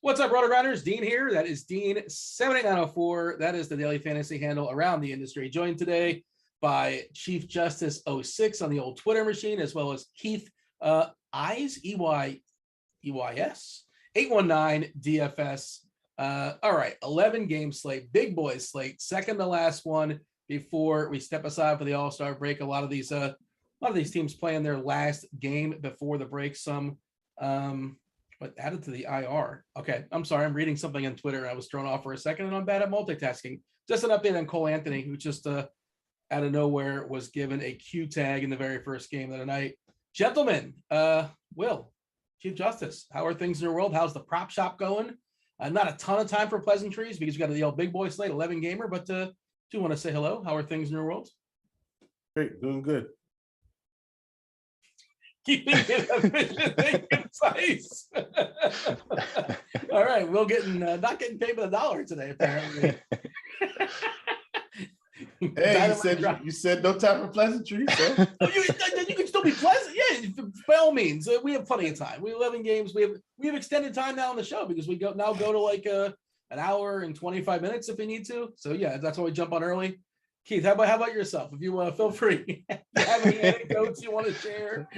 What's up, Rotogrinders? Dean here. That is Dean 78904. That is the daily fantasy handle around the industry. Joined today by Chief Justice 06 on the old Twitter machine, as well as Keith Eyes, EYS, 819 DFS. All right, 11 game slate, big boy slate, second to last one before we step aside for the All-Star break. A lot of these teams playing their last game before the break. Some but added to the IR. Okay, I'm sorry. I'm reading something on Twitter. I was thrown off for a second, and I'm bad at multitasking. Just an update on Cole Anthony, who just out of nowhere was given a Q tag in the very first game of the night. Gentlemen, Will, Chief Justice, how are things in your world? How's the prop shop going? Not a ton of time for pleasantries because we got the old big boy slate, 11 gamer, but do want to say hello. How are things in your world? Great, doing good. Keeping it efficient and concise. All right, Will not getting paid by the dollar today, apparently. Hey, you said no time for pleasantries. So. you can still be pleasant. Yeah, by all means. We have plenty of time. We have 11 games. We have extended time now on the show because we go to like an hour and 25 minutes if we need to. So yeah, that's why we jump on early. Keith, how about yourself? If you want to feel free, if you have any anecdotes you want to share.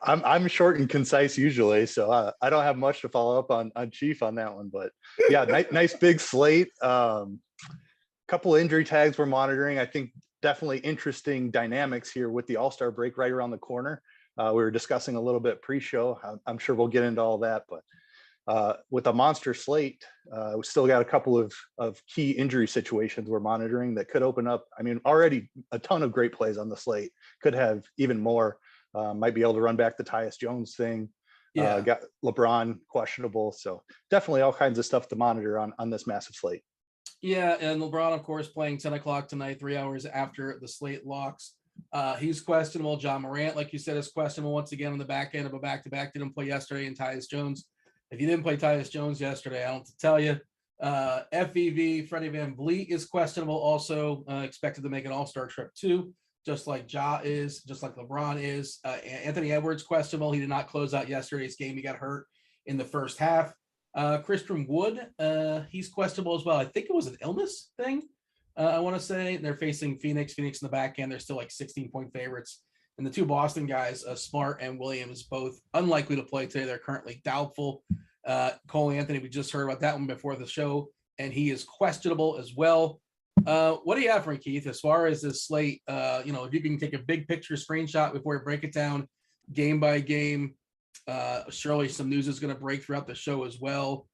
I'm short and concise usually, so I don't have much to follow up on Chief on that one. But yeah, nice big slate. Couple injury tags we're monitoring. I think definitely interesting dynamics here with the All-Star break right around the corner. We were discussing a little bit pre-show. I'm sure we'll get into all that, but with a monster slate, we still got a couple of key injury situations we're monitoring that could open up. I mean, already a ton of great plays on the slate, could have even more. Might be able to run back the Tyus Jones thing. Yeah, got LeBron questionable. So definitely all kinds of stuff to monitor on this massive slate. Yeah, and LeBron, of course, playing 10 o'clock tonight, 3 hours after the slate locks. He's questionable. John Morant, like you said, is questionable once again on the back end of a back-to-back. Didn't play yesterday, and Tyus Jones. If you didn't play Tyus Jones yesterday, I don't have to tell you. FVV, Freddie Van Vliet is questionable, also expected to make an all-star trip too, just like Ja is, just like LeBron is. Anthony Edwards, questionable. He did not close out yesterday's game. He got hurt in the first half. Christian Wood, he's questionable as well. I think it was an illness thing, I want to say. They're facing Phoenix in the back end. They're still like 16-point favorites. And the two Boston guys, Smart and Williams, both unlikely to play today. They're currently doubtful. Cole Anthony, we just heard about that one before the show, and he is questionable as well. What do you have for me, Keith, as far as this slate? If you can take a big picture screenshot before we break it down game by game. Surely some news is going to break throughout the show as well.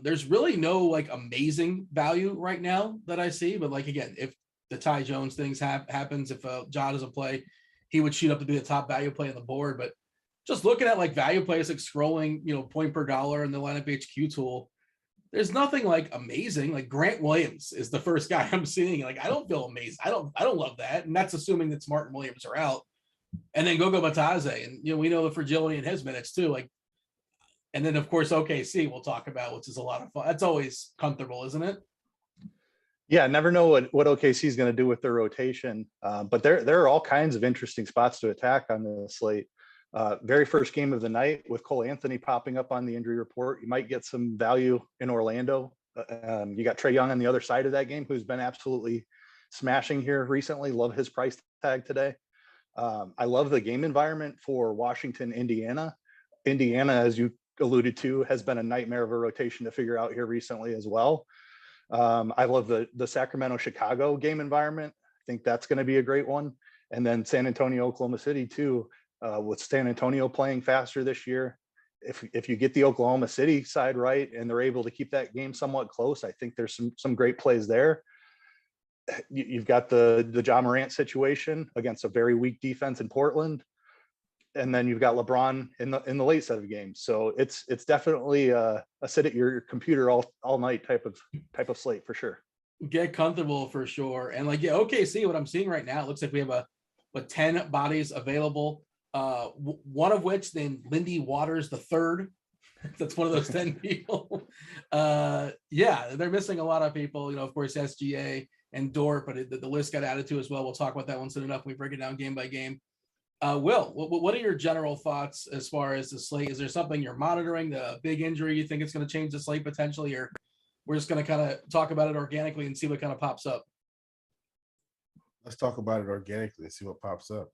There's really no like amazing value right now that I see, but like again, if the Ty Jones things happens, if Ja doesn't play, he would shoot up to be the top value play on the board. But just looking at like value plays, like scrolling, point per dollar in the lineup HQ tool, there's nothing like amazing. Like Grant Williams is the first guy I'm seeing. Like I don't feel amazed. I don't love that, and that's assuming that Smart and Williams are out. And then Gogo Batadze, and we know the fragility in his minutes too. Like, and then of course OKC we'll talk about, which is a lot of fun. That's always comfortable, isn't it? Yeah, never know what OKC is going to do with their rotation, but there are all kinds of interesting spots to attack on the slate. Very first game of the night with Cole Anthony popping up on the injury report, you might get some value in Orlando. You got Trae Young on the other side of that game, who's been absolutely smashing here recently. Love his price tag today. I love the game environment for Washington, Indiana. Indiana, as you alluded to, has been a nightmare of a rotation to figure out here recently as well. I love the Sacramento, Chicago game environment. I think that's going to be a great one. And then San Antonio, Oklahoma City too, with San Antonio playing faster this year. If you get the Oklahoma City side right and they're able to keep that game somewhat close, I think there's some great plays there. You've got the Ja Morant situation against a very weak defense in Portland, and then you've got LeBron in the late set of games. So it's definitely a sit at your computer all night type of slate for sure. Get comfortable for sure. And like, yeah, OKC, what I'm seeing right now, it looks like we have 10 bodies available. One of which then Lindy Waters the third. That's one of those 10 people. Yeah, they're missing a lot of people. Of course, SGA and Dort, but the list got added to as well. We'll talk about that one soon enough when we break it down game by game. Will, what are your general thoughts as far as the slate? Is there something you're monitoring, the big injury you think it's going to change the slate potentially, or we're just going to kind of talk about it organically and see what kind of pops up? Let's talk about it organically and see what pops up.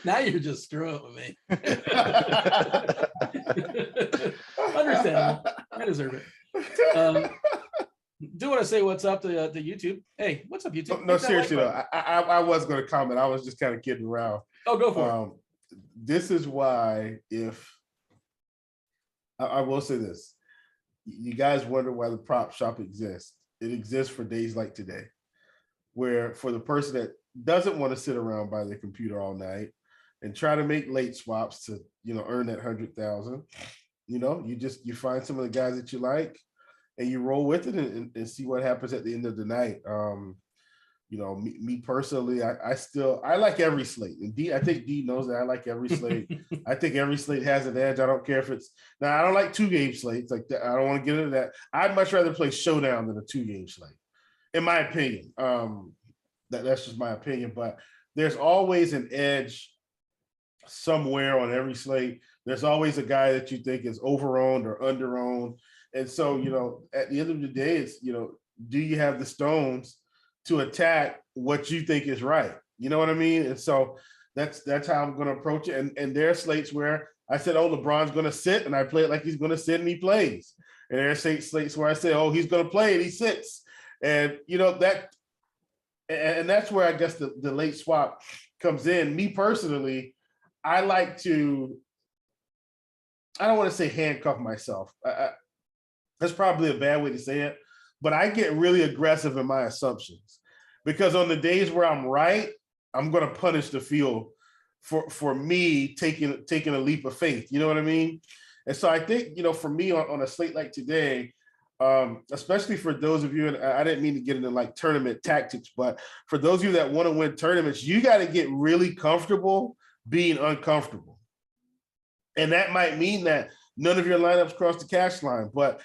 Now you're just screwing with me. Understandable. I deserve it. Do want to say what's up to YouTube. Hey, what's up, YouTube? No, seriously though, I was going to comment. I was just kind of kidding around. Oh, go for it. This is why, if I will say this, you guys wonder why the prop shop exists. It exists for days like today, where for the person that doesn't want to sit around by their computer all night and try to make late swaps to, earn that 100,000, you find some of the guys that you like and you roll with it and see what happens at the end of the night. Me personally, I like every slate. And I think D knows that I like every slate. I think every slate has an edge. I don't care if it's now. I don't like 2-game slates like that. I don't want to get into that. I'd much rather play showdown than a 2-game slate, in my opinion. That's just my opinion. But there's always an edge somewhere on every slate. There's always a guy that you think is overowned or underowned. And so, at the end of the day, it's, do you have the stones to attack what you think is right? You know what I mean? And so that's how I'm going to approach it. And there are slates where I said, oh, LeBron's going to sit, and I play it like he's going to sit and he plays. And there are slates where I say, oh, he's going to play and he sits. And, and that's where I guess the late swap comes in. Me personally, I like to, I don't want to say handcuff myself. That's probably a bad way to say it, but I get really aggressive in my assumptions, because on the days where I'm right, I'm going to punish the field for me taking a leap of faith. You know what I mean? And so I think, for me on a slate like today, especially for those of you, and I didn't mean to get into like tournament tactics, but for those of you that want to win tournaments, you got to get really comfortable being uncomfortable. And that might mean that none of your lineups cross the cash line, but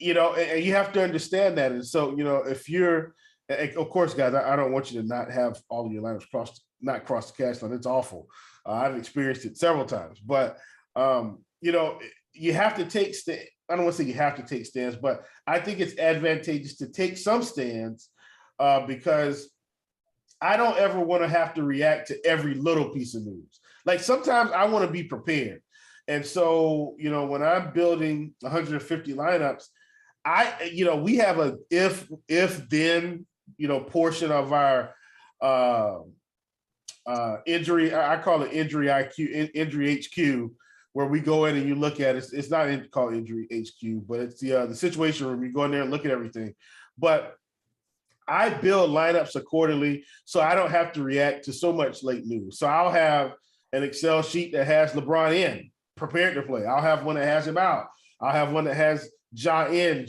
and you have to understand that. And so, if you're, of course, guys, I don't want you to not have all of your lineups not cross the cash line. It's awful. I've experienced it several times, but you have to take I don't want to say you have to take stands, but I think it's advantageous to take some stands because I don't ever want to have to react to every little piece of news. Like sometimes I want to be prepared. And so, when I'm building 150 lineups, we have a if then, portion of our injury. I call it injury IQ, injury HQ, where we go in and you look at it. It's not called injury HQ, but it's the situation room. You go in there and look at everything. But I build lineups accordingly, so I don't have to react to so much late news. So I'll have an Excel sheet that has LeBron in, prepared to play. I'll have one that has him out. I'll have one that has Ja in,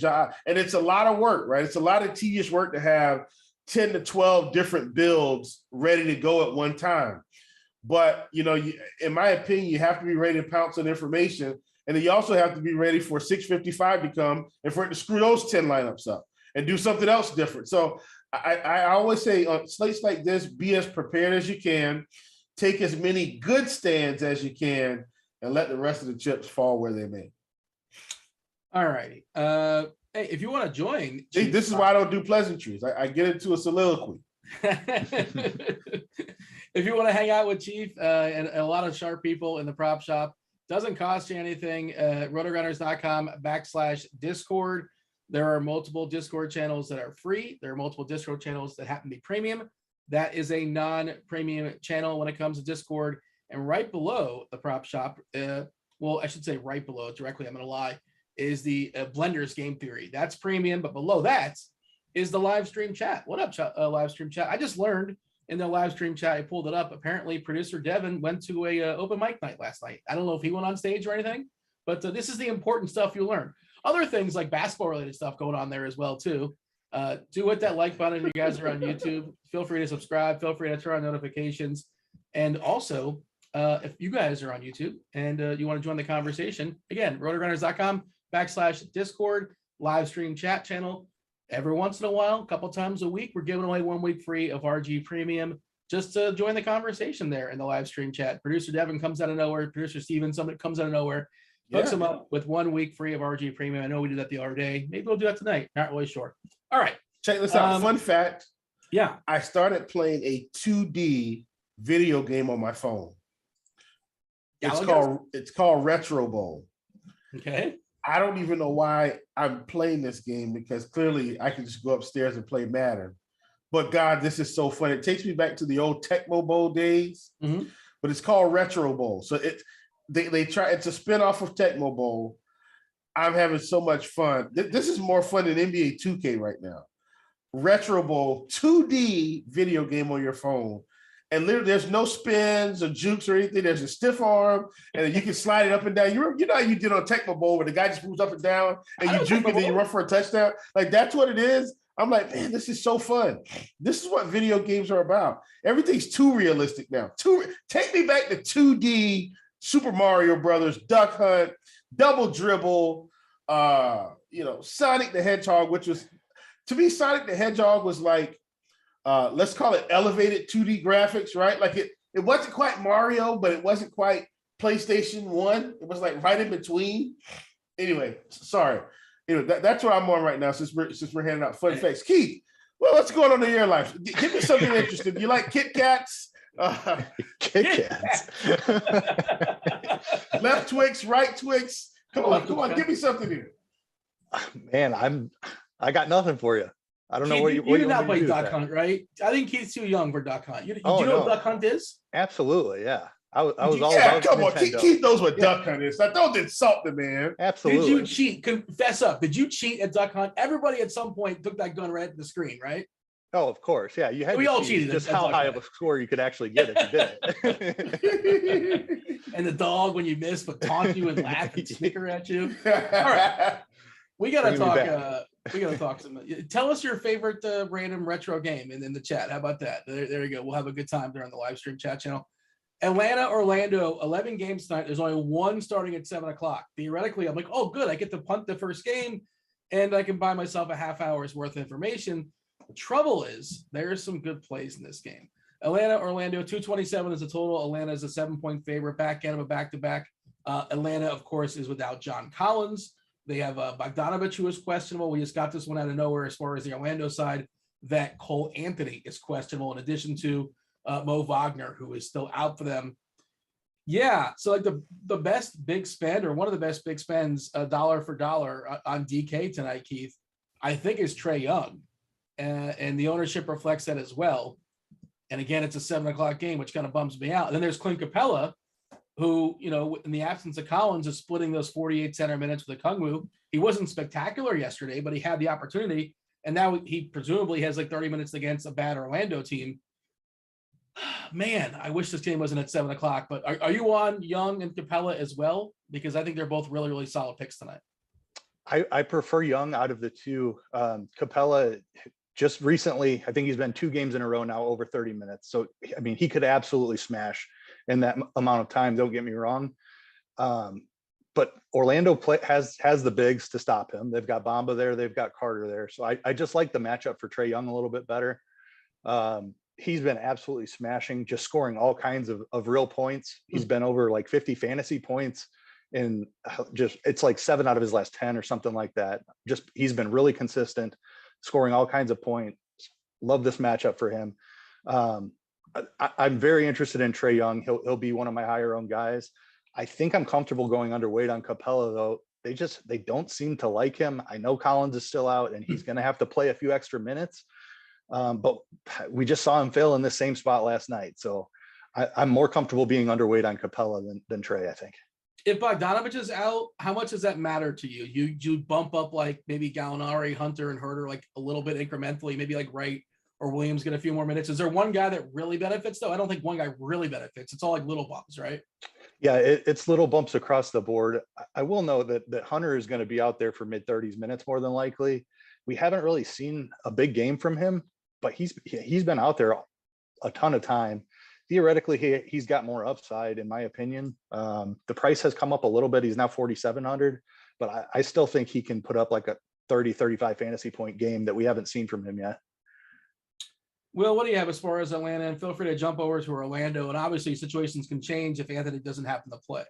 and it's a lot of work, right? It's a lot of tedious work to have 10 to 12 different builds ready to go at one time. But, in my opinion, you have to be ready to pounce on information. And then you also have to be ready for 655 to come and for it to screw those 10 lineups up and do something else different. So I always say on slates like this, be as prepared as you can, take as many good stands as you can, and let the rest of the chips fall where they may. All righty. Hey, if you want to join. This is why I don't do pleasantries. I get into a soliloquy. If you want to hang out with Chief and a lot of sharp people in the prop shop, doesn't cost you anything. Rotogrinders.com/Discord. There are multiple Discord channels that are free. There are multiple Discord channels that happen to be premium. That is a non-premium channel when it comes to Discord. And right below the prop shop, well, I should say right below it directly, I'm going to lie, is the Blenders Game Theory. That's premium, but below that is the live stream chat. What up, live stream chat? I just learned in the live stream chat, I pulled it up. Apparently, producer Devin went to a open mic night last night. I don't know if he went on stage or anything, but this is the important stuff you learn. Other things like basketball-related stuff going on there as well, too. Do hit that like button if you guys are on YouTube. Feel free to subscribe. Feel free to turn on notifications. And also, if you guys are on YouTube and you want to join the conversation, again, rotogrinders.com/Discord, live stream chat channel. Every once in a while, a couple times a week, we're giving away 1 week free of RG Premium. just to join the conversation there in the live stream chat. Producer Devin comes out of nowhere. Producer Steven, somebody comes out of nowhere, hooks him up with 1 week free of RG Premium. I know we did that the other day. Maybe we'll do that tonight. Not really sure. All right. Check this out. Fun fact. Yeah. I started playing a 2D video game on my phone. It's called Retro Bowl. Okay. I don't even know why I'm playing this game, because clearly I can just go upstairs and play Madden. But God, this is so fun. It takes me back to the old Tecmo Bowl days, but it's called Retro Bowl. So it's a spinoff of Tecmo Bowl. I'm having so much fun. This is more fun than NBA 2K right now. Retro Bowl, 2D video game on your phone. And literally, there's no spins or jukes or anything. There's a stiff arm, and then you can slide it up and down. You know how you did on Tecmo Bowl, where the guy just moves up and down, and you juke it, then you run for a touchdown. Like, that's what it is. I'm like, man, this is so fun. This is what video games are about. Everything's too realistic now. Take me back to 2D Super Mario Brothers, Duck Hunt, Double Dribble, Sonic the Hedgehog, which was, to me, Sonic the Hedgehog was like, let's call it elevated 2D graphics, right? Like it wasn't quite Mario, but it wasn't quite PlayStation 1. It was like right in between. Anyway, sorry. That's where I'm on right now, since we're handing out fun facts. Keith, well, what's going on in your life? Give me something interesting. You like Kit Kats? Kit Kats. Left Twix, right Twix. Come on, give me something here. Man, I got nothing for you. I don't know what you did not play Duck Hunt, right? I think Keith's too young for Duck Hunt. Do you know what Duck Hunt is? Absolutely, yeah. I was all about come Nintendo. Keith knows what Duck Hunt is. Don't insult the man. Absolutely. Did you cheat? Confess up. Did you cheat at Duck Hunt? Everybody at some point took that gun right at the screen, right? Oh, of course. Yeah, you had. We all cheated. Just how high of a score you could actually get if you did it. And the dog, when you miss, would taunt you and laugh and snicker at you. All right, we gotta talk. We gotta talk some. Tell us your favorite random retro game in the chat. How about that? There you go. We'll have a good time there on the live stream chat channel. Atlanta, Orlando, 11 games tonight. There's only one starting at 7 o'clock. Theoretically, I'm like, oh, good. I get to punt the first game, and I can buy myself a half hour's worth of information. The trouble is, there's some good plays in this game. Atlanta, Orlando, 227 is the total. Atlanta is a 7-point favorite. Back end of a back-to-back. Atlanta, of course, is without John Collins. They have Bogdanovich, who is questionable. We just got this one out of nowhere as far as the Orlando side, that Cole Anthony is questionable, in addition to Mo Wagner, who is still out for them. Yeah, so like the best big spend, or one of the best big spends, dollar for dollar on DK tonight, Keith, I think is Trae Young. And the ownership reflects that as well. And again, it's a 7 o'clock game, which kind of bums me out. And then there's Clint Capella, who, in the absence of Collins, is splitting those 48 center minutes with Okongwu. He wasn't spectacular yesterday, but he had the opportunity. And now he presumably has like 30 minutes against a bad Orlando team. Man, I wish this game wasn't at 7 o'clock, but are you on Young and Capella as well? Because I think they're both really, really solid picks tonight. I prefer Young out of the two. Capella just recently, I think he's been 2 games in a row now over 30 minutes. So, I mean, he could absolutely smash in that amount of time. Don't get me wrong. But Orlando has the bigs to stop him. They've got Bamba there. They've got Carter there. So I just like the matchup for Trae Young a little bit better. He's been absolutely smashing, just scoring all kinds of real points. He's been over like 50 fantasy points, and just, it's like 7 out of his last 10 or something like that. Just, he's been really consistent, scoring all kinds of points. Love this matchup for him. I'm very interested in Trae Young. He'll be one of my higher owned guys. I think I'm comfortable going underweight on Capella, though. They don't seem to like him. I know Collins is still out, and he's going to have to play a few extra minutes. But we just saw him fail in the same spot last night. So I'm more comfortable being underweight on Capella than Trae, I think. If Bogdanovich is out, how much does that matter to you? You bump up like maybe Gallinari, Hunter, and Herter like a little bit incrementally, maybe like Wright or Williams get a few more minutes. Is there one guy that really benefits, though? I don't think one guy really benefits. It's all like little bumps, right? Yeah, it's little bumps across the board. I will note that Hunter is going to be out there for mid-30s minutes more than likely. We haven't really seen a big game from him, but he's been out there a ton of time. Theoretically, he's got more upside, in my opinion. The price has come up a little bit. He's now 4,700, but I still think he can put up like a 30, 35 fantasy point game that we haven't seen from him yet. Will, what do you have as far as Atlanta? And feel free to jump over to Orlando. And obviously, situations can change if Anthony doesn't happen to play.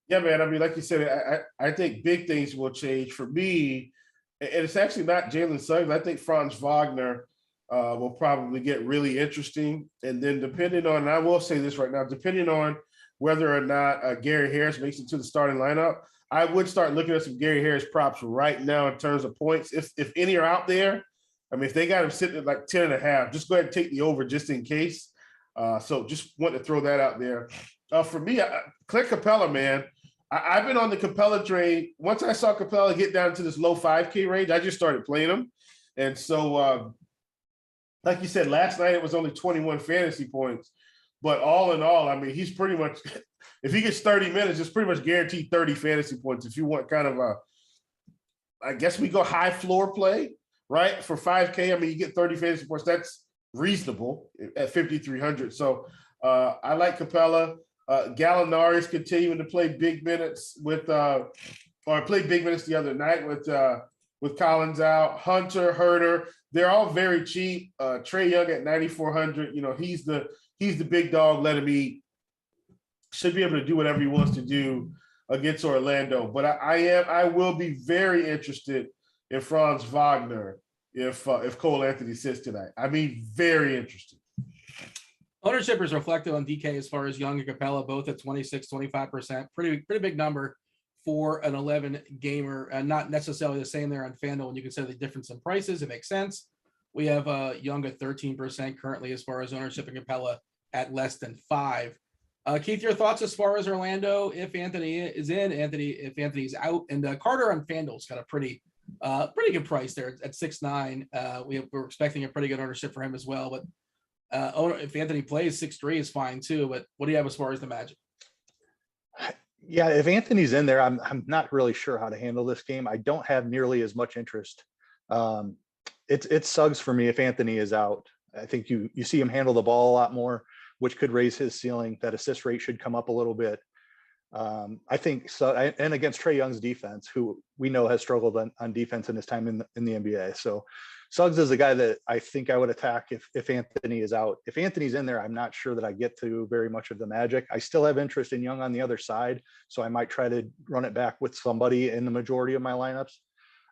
Yeah, man. I mean, like you said, I think big things will change for me. And it's actually not Jalen Suggs. I think Franz Wagner will probably get really interesting. And then depending on, and I will say this right now, depending on whether or not Gary Harris makes it to the starting lineup, I would start looking at some Gary Harris props right now in terms of points. If any are out there, I mean, if they got him sitting at like 10.5, just go ahead and take the over just in case. So just want to throw that out there. For me, Clint Capella, man, I've been on the Capella train. Once I saw Capella get down to this low 5K range, I just started playing him. And so, like you said, last night it was only 21 fantasy points. But all in all, I mean, he's pretty much, if he gets 30 minutes, it's pretty much guaranteed 30 fantasy points. If you want kind of I guess we go high floor play, right? For 5K, I mean, you get 30 fantasy points. That's reasonable at 5,300. So I like Capella. Gallinari is continuing to play big minutes or played big minutes the other night with Collins out. Hunter, Herter, they're all very cheap. Trae Young at 9,400. You know, he's the big dog. Let him eat. Should be able to do whatever he wants to do against Orlando. But I will be very interested in Franz Wagner if Cole Anthony sits tonight. I mean, very interested. Ownership is reflected on DK as far as Young and Capella, both at 26, 25%. Pretty big number for an 11 gamer, and not necessarily the same there on FanDuel. When you consider the difference in prices, it makes sense. We have Young at 13% currently as far as ownership, and Capella at less than 5%. Keith, your thoughts as far as Orlando, if Anthony is in, if Anthony's out, and Carter on FanDuel's got a pretty good price there at 6.9. We're expecting a pretty good ownership for him as well, but if Anthony plays, 6.3 is fine too. But what do you have as far as the Magic? Yeah, if Anthony's in there, I'm not really sure how to handle this game. I don't have nearly as much interest. It's Suggs for me if Anthony is out. I think you see him handle the ball a lot more, which could raise his ceiling. That assist rate should come up a little bit. I think so, and against Trae Young's defense, who we know has struggled on defense in his time in the NBA. So Suggs is a guy that I think I would attack if Anthony is out. If Anthony's in there, I'm not sure that I get to very much of the Magic. I still have interest in Young on the other side, so I might try to run it back with somebody in the majority of my lineups.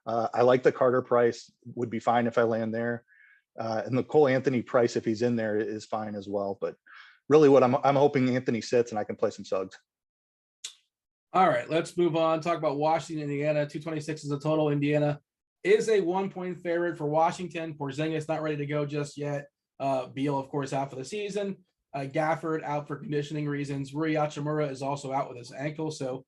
I like the Carter price, would be fine if I land there. And the Cole Anthony price, if he's in there, is fine as well. But really what I'm hoping Anthony sits and I can play some Suggs. All right, let's move on. Talk about Washington, Indiana. 226 is a total. Indiana is a 1-point favorite for Washington. Porzingis not ready to go just yet. Beal, of course, out for the season. Gafford out for conditioning reasons. Rui Hachimura is also out with his ankle. So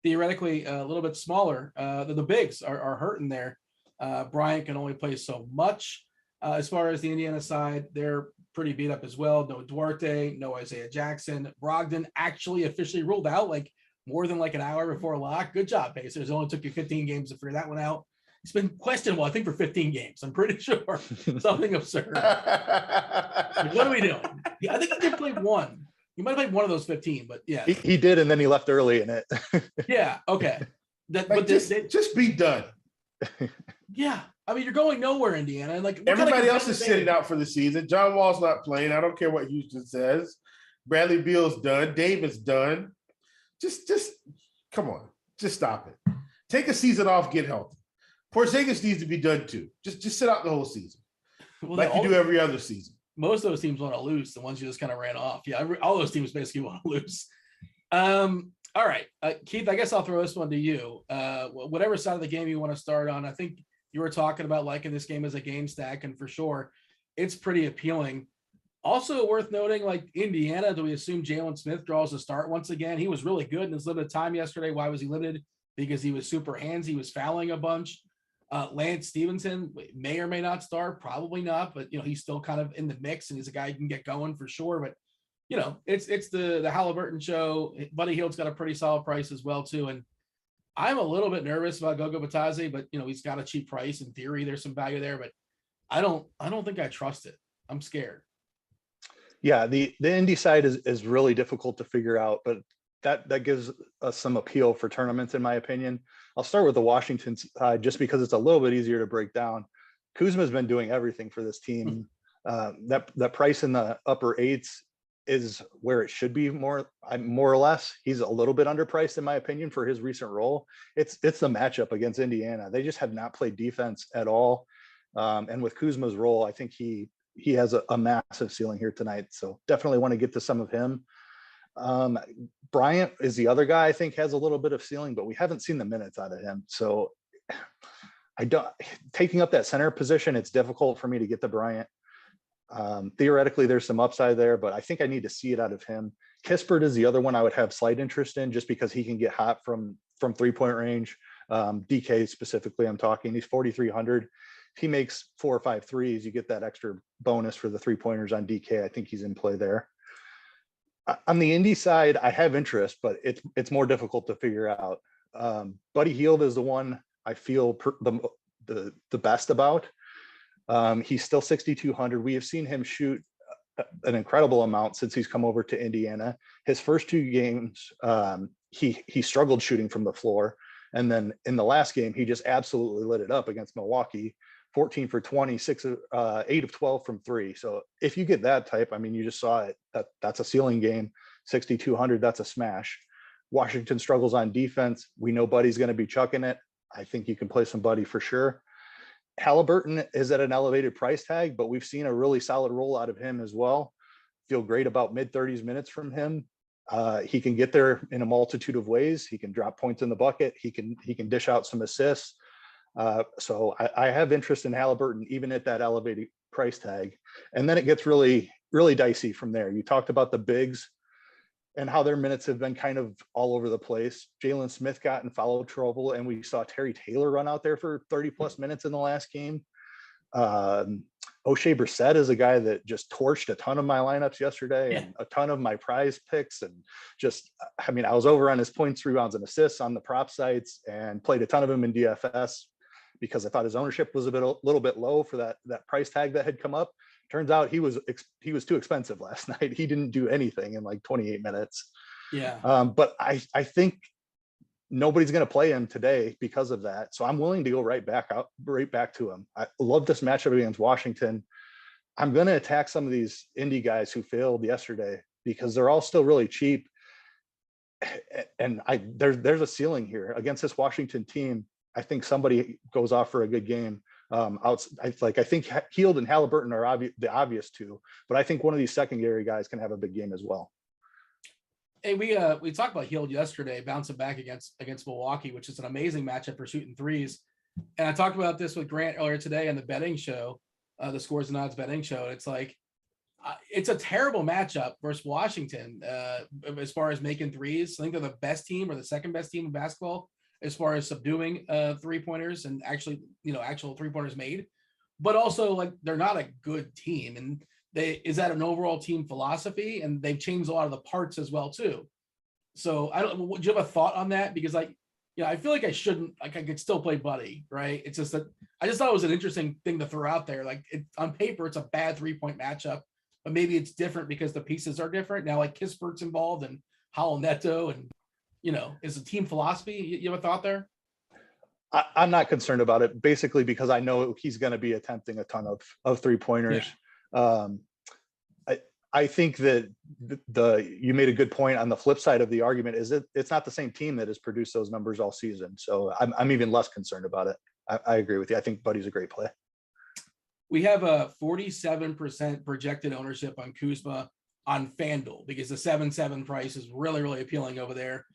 theoretically, a little bit smaller. The bigs are hurting there. Bryant can only play so much. As far as the Indiana side, they're pretty beat up as well. No Duarte, no Isaiah Jackson. Brogdon actually officially ruled out like more than like an hour before lock. Good job, Pacers. It only took you 15 games to figure that one out. It's been questionable, I think, for 15 games. I'm pretty sure. Something absurd. Like, what are we doing? Yeah, I think he did play one. He might have played one of those 15, but yeah. He did, and then he left early in it. Yeah, okay. Just be done. Yeah. I mean, you're going nowhere, Indiana. And like everybody else is sitting out for the season. John Wall's not playing. I don't care what Houston says. Bradley Beal's done. Davis done. Just come on. Just stop it. Take a season off, get healthy. Porzingis needs to be done too. Just sit out the whole season. Well, like you do every other season. Most of those teams want to lose. The ones you just kind of ran off. Yeah, all those teams basically want to lose. All right. Keith, I guess I'll throw this one to you. Whatever side of the game you want to start on. I think you were talking about liking this game as a game stack, and for sure, it's pretty appealing. Also worth noting, like Indiana, do we assume Jalen Smith draws a start once again? He was really good in his limited time yesterday. Why was he limited? Because he was super handsy. He was fouling a bunch. Lance Stevenson may or may not start, probably not, but he's still kind of in the mix, and he's a guy who can get going for sure. But it's the Halliburton show. Buddy Hield's got a pretty solid price as well too, and I'm a little bit nervous about Goga Batadze, but he's got a cheap price. In theory, there's some value there, but I don't think I trust it. I'm scared. Yeah, the Indy side is really difficult to figure out, but that gives us some appeal for tournaments, in my opinion. I'll start with the Washington side just because it's a little bit easier to break down. Kuzma's been doing everything for this team. That price in the upper eights is where it should be more or less. He's a little bit underpriced in my opinion for his recent role. It's the matchup against Indiana. They just have not played defense at all. And with Kuzma's role, I think he has a massive ceiling here tonight. So definitely want to get to some of him. Bryant is the other guy I think has a little bit of ceiling, but we haven't seen the minutes out of him. So taking up that center position, it's difficult for me to get to Bryant. Theoretically, there's some upside there, but I think I need to see it out of him. Kispert is the other one I would have slight interest in just because he can get hot from 3-point range. DK specifically, I'm talking, he's 4,300. If he makes 4 or 5 threes, you get that extra bonus for the 3-pointers on DK. I think he's in play there. On the Indy side, I have interest, but it's more difficult to figure out. Buddy Hield is the one I feel the best about. He's still 6,200. We have seen him shoot an incredible amount since he's come over to Indiana. His first 2 games, he struggled shooting from the floor. And then in the last game, he just absolutely lit it up against Milwaukee, 14 for 20, 8 of 12 from 3. So if you get that type, I mean, you just saw it, that's a ceiling game. 6,200, that's a smash. Washington struggles on defense. We know Buddy's going to be chucking it. I think you can play some Buddy for sure. Halliburton is at an elevated price tag, but we've seen a really solid roll out of him as well. Feel great about mid-30s minutes from him. He can get there in a multitude of ways. He can drop points in the bucket. He can dish out some assists. So I have interest in Halliburton, even at that elevated price tag. And then it gets really, really dicey from there. You talked about the bigs and how their minutes have been kind of all over the place. Jalen Smith got in foul trouble, and we saw Terry Taylor run out there for 30 plus minutes in the last game. O'Shea Brissett is a guy that just torched a ton of my lineups yesterday and a ton of my prize picks. And just, I mean, I was over on his points, rebounds, and assists on the prop sites and played a ton of him in DFS because I thought his ownership was a little bit low for that price tag that had come up. Turns out he was too expensive last night. He didn't do anything in like 28 minutes. Yeah. But I think nobody's going to play him today because of that. So I'm willing to go right back to him. I love this matchup against Washington. I'm going to attack some of these indie guys who failed yesterday because they're all still really cheap. And there's a ceiling here against this Washington team. I think somebody goes off for a good game. I think Hield and Halliburton are the obvious two, but I think one of these secondary guys can have a big game as well. Hey, we talked about Hield yesterday, bouncing back against Milwaukee, which is an amazing matchup for shooting threes. And I talked about this with Grant earlier today on the betting show, the Scores and Odds betting show. And it's like, it's a terrible matchup versus Washington as far as making threes. I think they're the best team or the second best team in basketball as far as subduing 3-pointers and actually, actual 3-pointers made, but also like they're not a good team. And is that an overall team philosophy? And they've changed a lot of the parts as well too. So do you have a thought on that? Because I feel like I could still play Buddy, right? It's just that I just thought it was an interesting thing to throw out there. Like on paper, it's a bad 3-point matchup, but maybe it's different because the pieces are different. Now like Kispert's involved and Howell Neto and, is a team philosophy. You have a thought there? I'm not concerned about it, basically because I know he's going to be attempting a ton of 3-pointers. Yeah. I think that you made a good point on the flip side of the argument is that it's not the same team that has produced those numbers all season. So I'm even less concerned about it. I agree with you. I think Buddy's a great play. We have a 47% projected ownership on Kuzma on FanDuel because the 7-7 price is really, really appealing over there.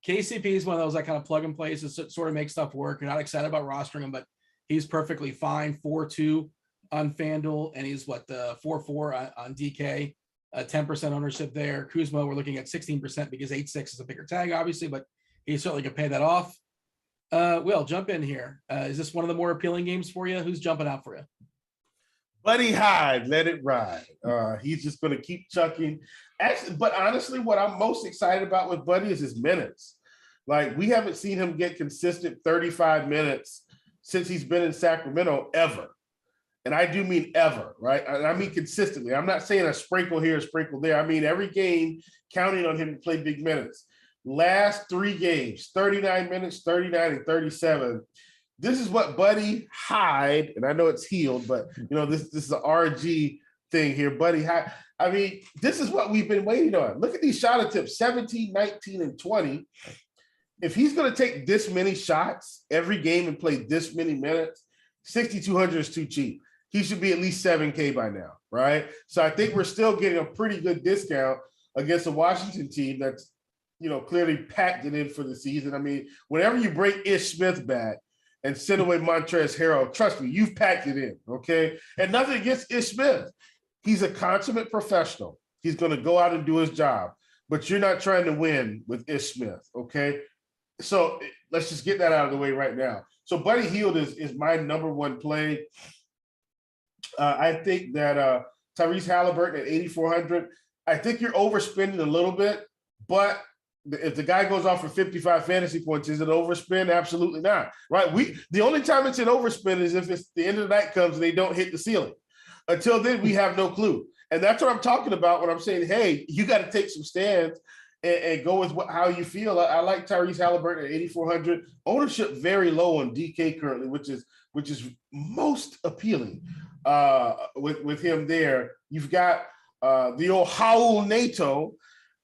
KCP is one of those that kind of plug and plays to sort of make stuff work. You're not excited about rostering him, but he's perfectly fine. 4-2 on FanDuel, and he's 4-4 on DK. 10% ownership there. Kuzma, we're looking at 16% because 8-6 is a bigger tag, obviously, but he certainly can pay that off. Will, jump in here. Is this one of the more appealing games for you? Who's jumping out for you? Buddy Hyde, let it ride. He's just going to keep chucking. Actually, but honestly, what I'm most excited about with Buddy is his minutes. Like, we haven't seen him get consistent 35 minutes since he's been in Sacramento ever. And I do mean ever, right? I mean consistently. I'm not saying a sprinkle here, a sprinkle there. I mean every game counting on him to play big minutes. Last 3 games, 39 minutes, 39 and 37. this is what Buddy Hyde, and I know it's healed, but this is an RG thing here. Buddy Hyde. I mean, this is what we've been waiting on. Look at these shot attempts, 17, 19, and 20. If he's going to take this many shots every game and play this many minutes, 6,200 is too cheap. He should be at least 7K by now, right? So I think we're still getting a pretty good discount against a Washington team that's, clearly packed it in for the season. I mean, whenever you bring Ish Smith back and send away Montrezl Harrell, trust me, you've packed it in, okay? And nothing against Ish Smith. He's a consummate professional. He's going to go out and do his job, but you're not trying to win with Ish Smith, okay? So let's just get that out of the way right now. So Buddy Hield is my number one play. I think that Tyrese Halliburton at 8,400, I think you're overspending a little bit, but if the guy goes off for 55 fantasy points, is it overspend? Absolutely not, right? The only time it's an overspend is if it's the end of the night comes and they don't hit the ceiling. Until then, we have no clue. And that's what I'm talking about when I'm saying, hey, you got to take some stands and go with how you feel. I like Tyrese Halliburton at 8,400. Ownership very low on DK currently, which is most appealing with him there. You've got the old Raul Neto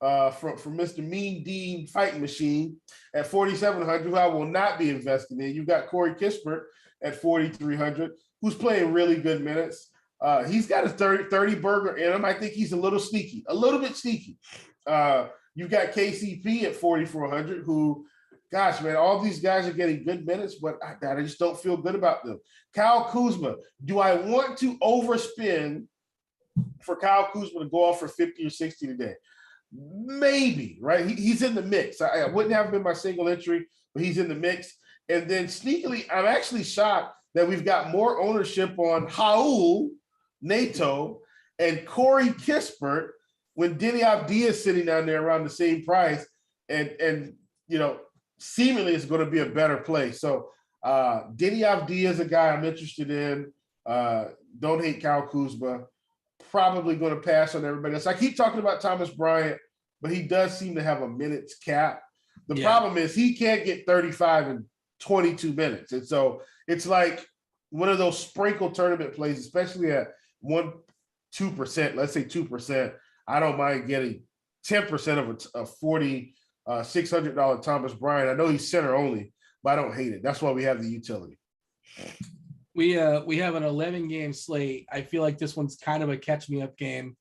from Mr. Mean Dean Fighting Machine at 4,700, who I will not be investing in. You've got Corey Kispert at 4,300, who's playing really good minutes. He's got a 30 burger in him. I think he's a little bit sneaky. You've got KCP at 4,400, who, gosh, man, all these guys are getting good minutes, but I just don't feel good about them. Kyle Kuzma, do I want to overspend for Kyle Kuzma to go off for 50 or 60 today? Maybe, right? He's in the mix. I wouldn't have been my single entry, but he's in the mix. And then sneakily, I'm actually shocked that we've got more ownership on Raul Neto and Corey Kispert when Denny Avdia is sitting down there around the same price, and seemingly it's going to be a better play. So Denny Avdia is a guy I'm interested in. Don't hate Kyle Kuzma. Probably going to pass on everybody else. I keep talking about Thomas Bryant, but he does seem to have a minutes cap. The problem is he can't get 35 in 22 minutes. And so it's like one of those sprinkle tournament plays, especially at 2%, let's say 2%. I don't mind getting 10% of a $4,600 Thomas Bryant. I know he's center only, but I don't hate it. That's why we have the utility. We have an 11-game slate. I feel like this one's kind of a catch-me-up game.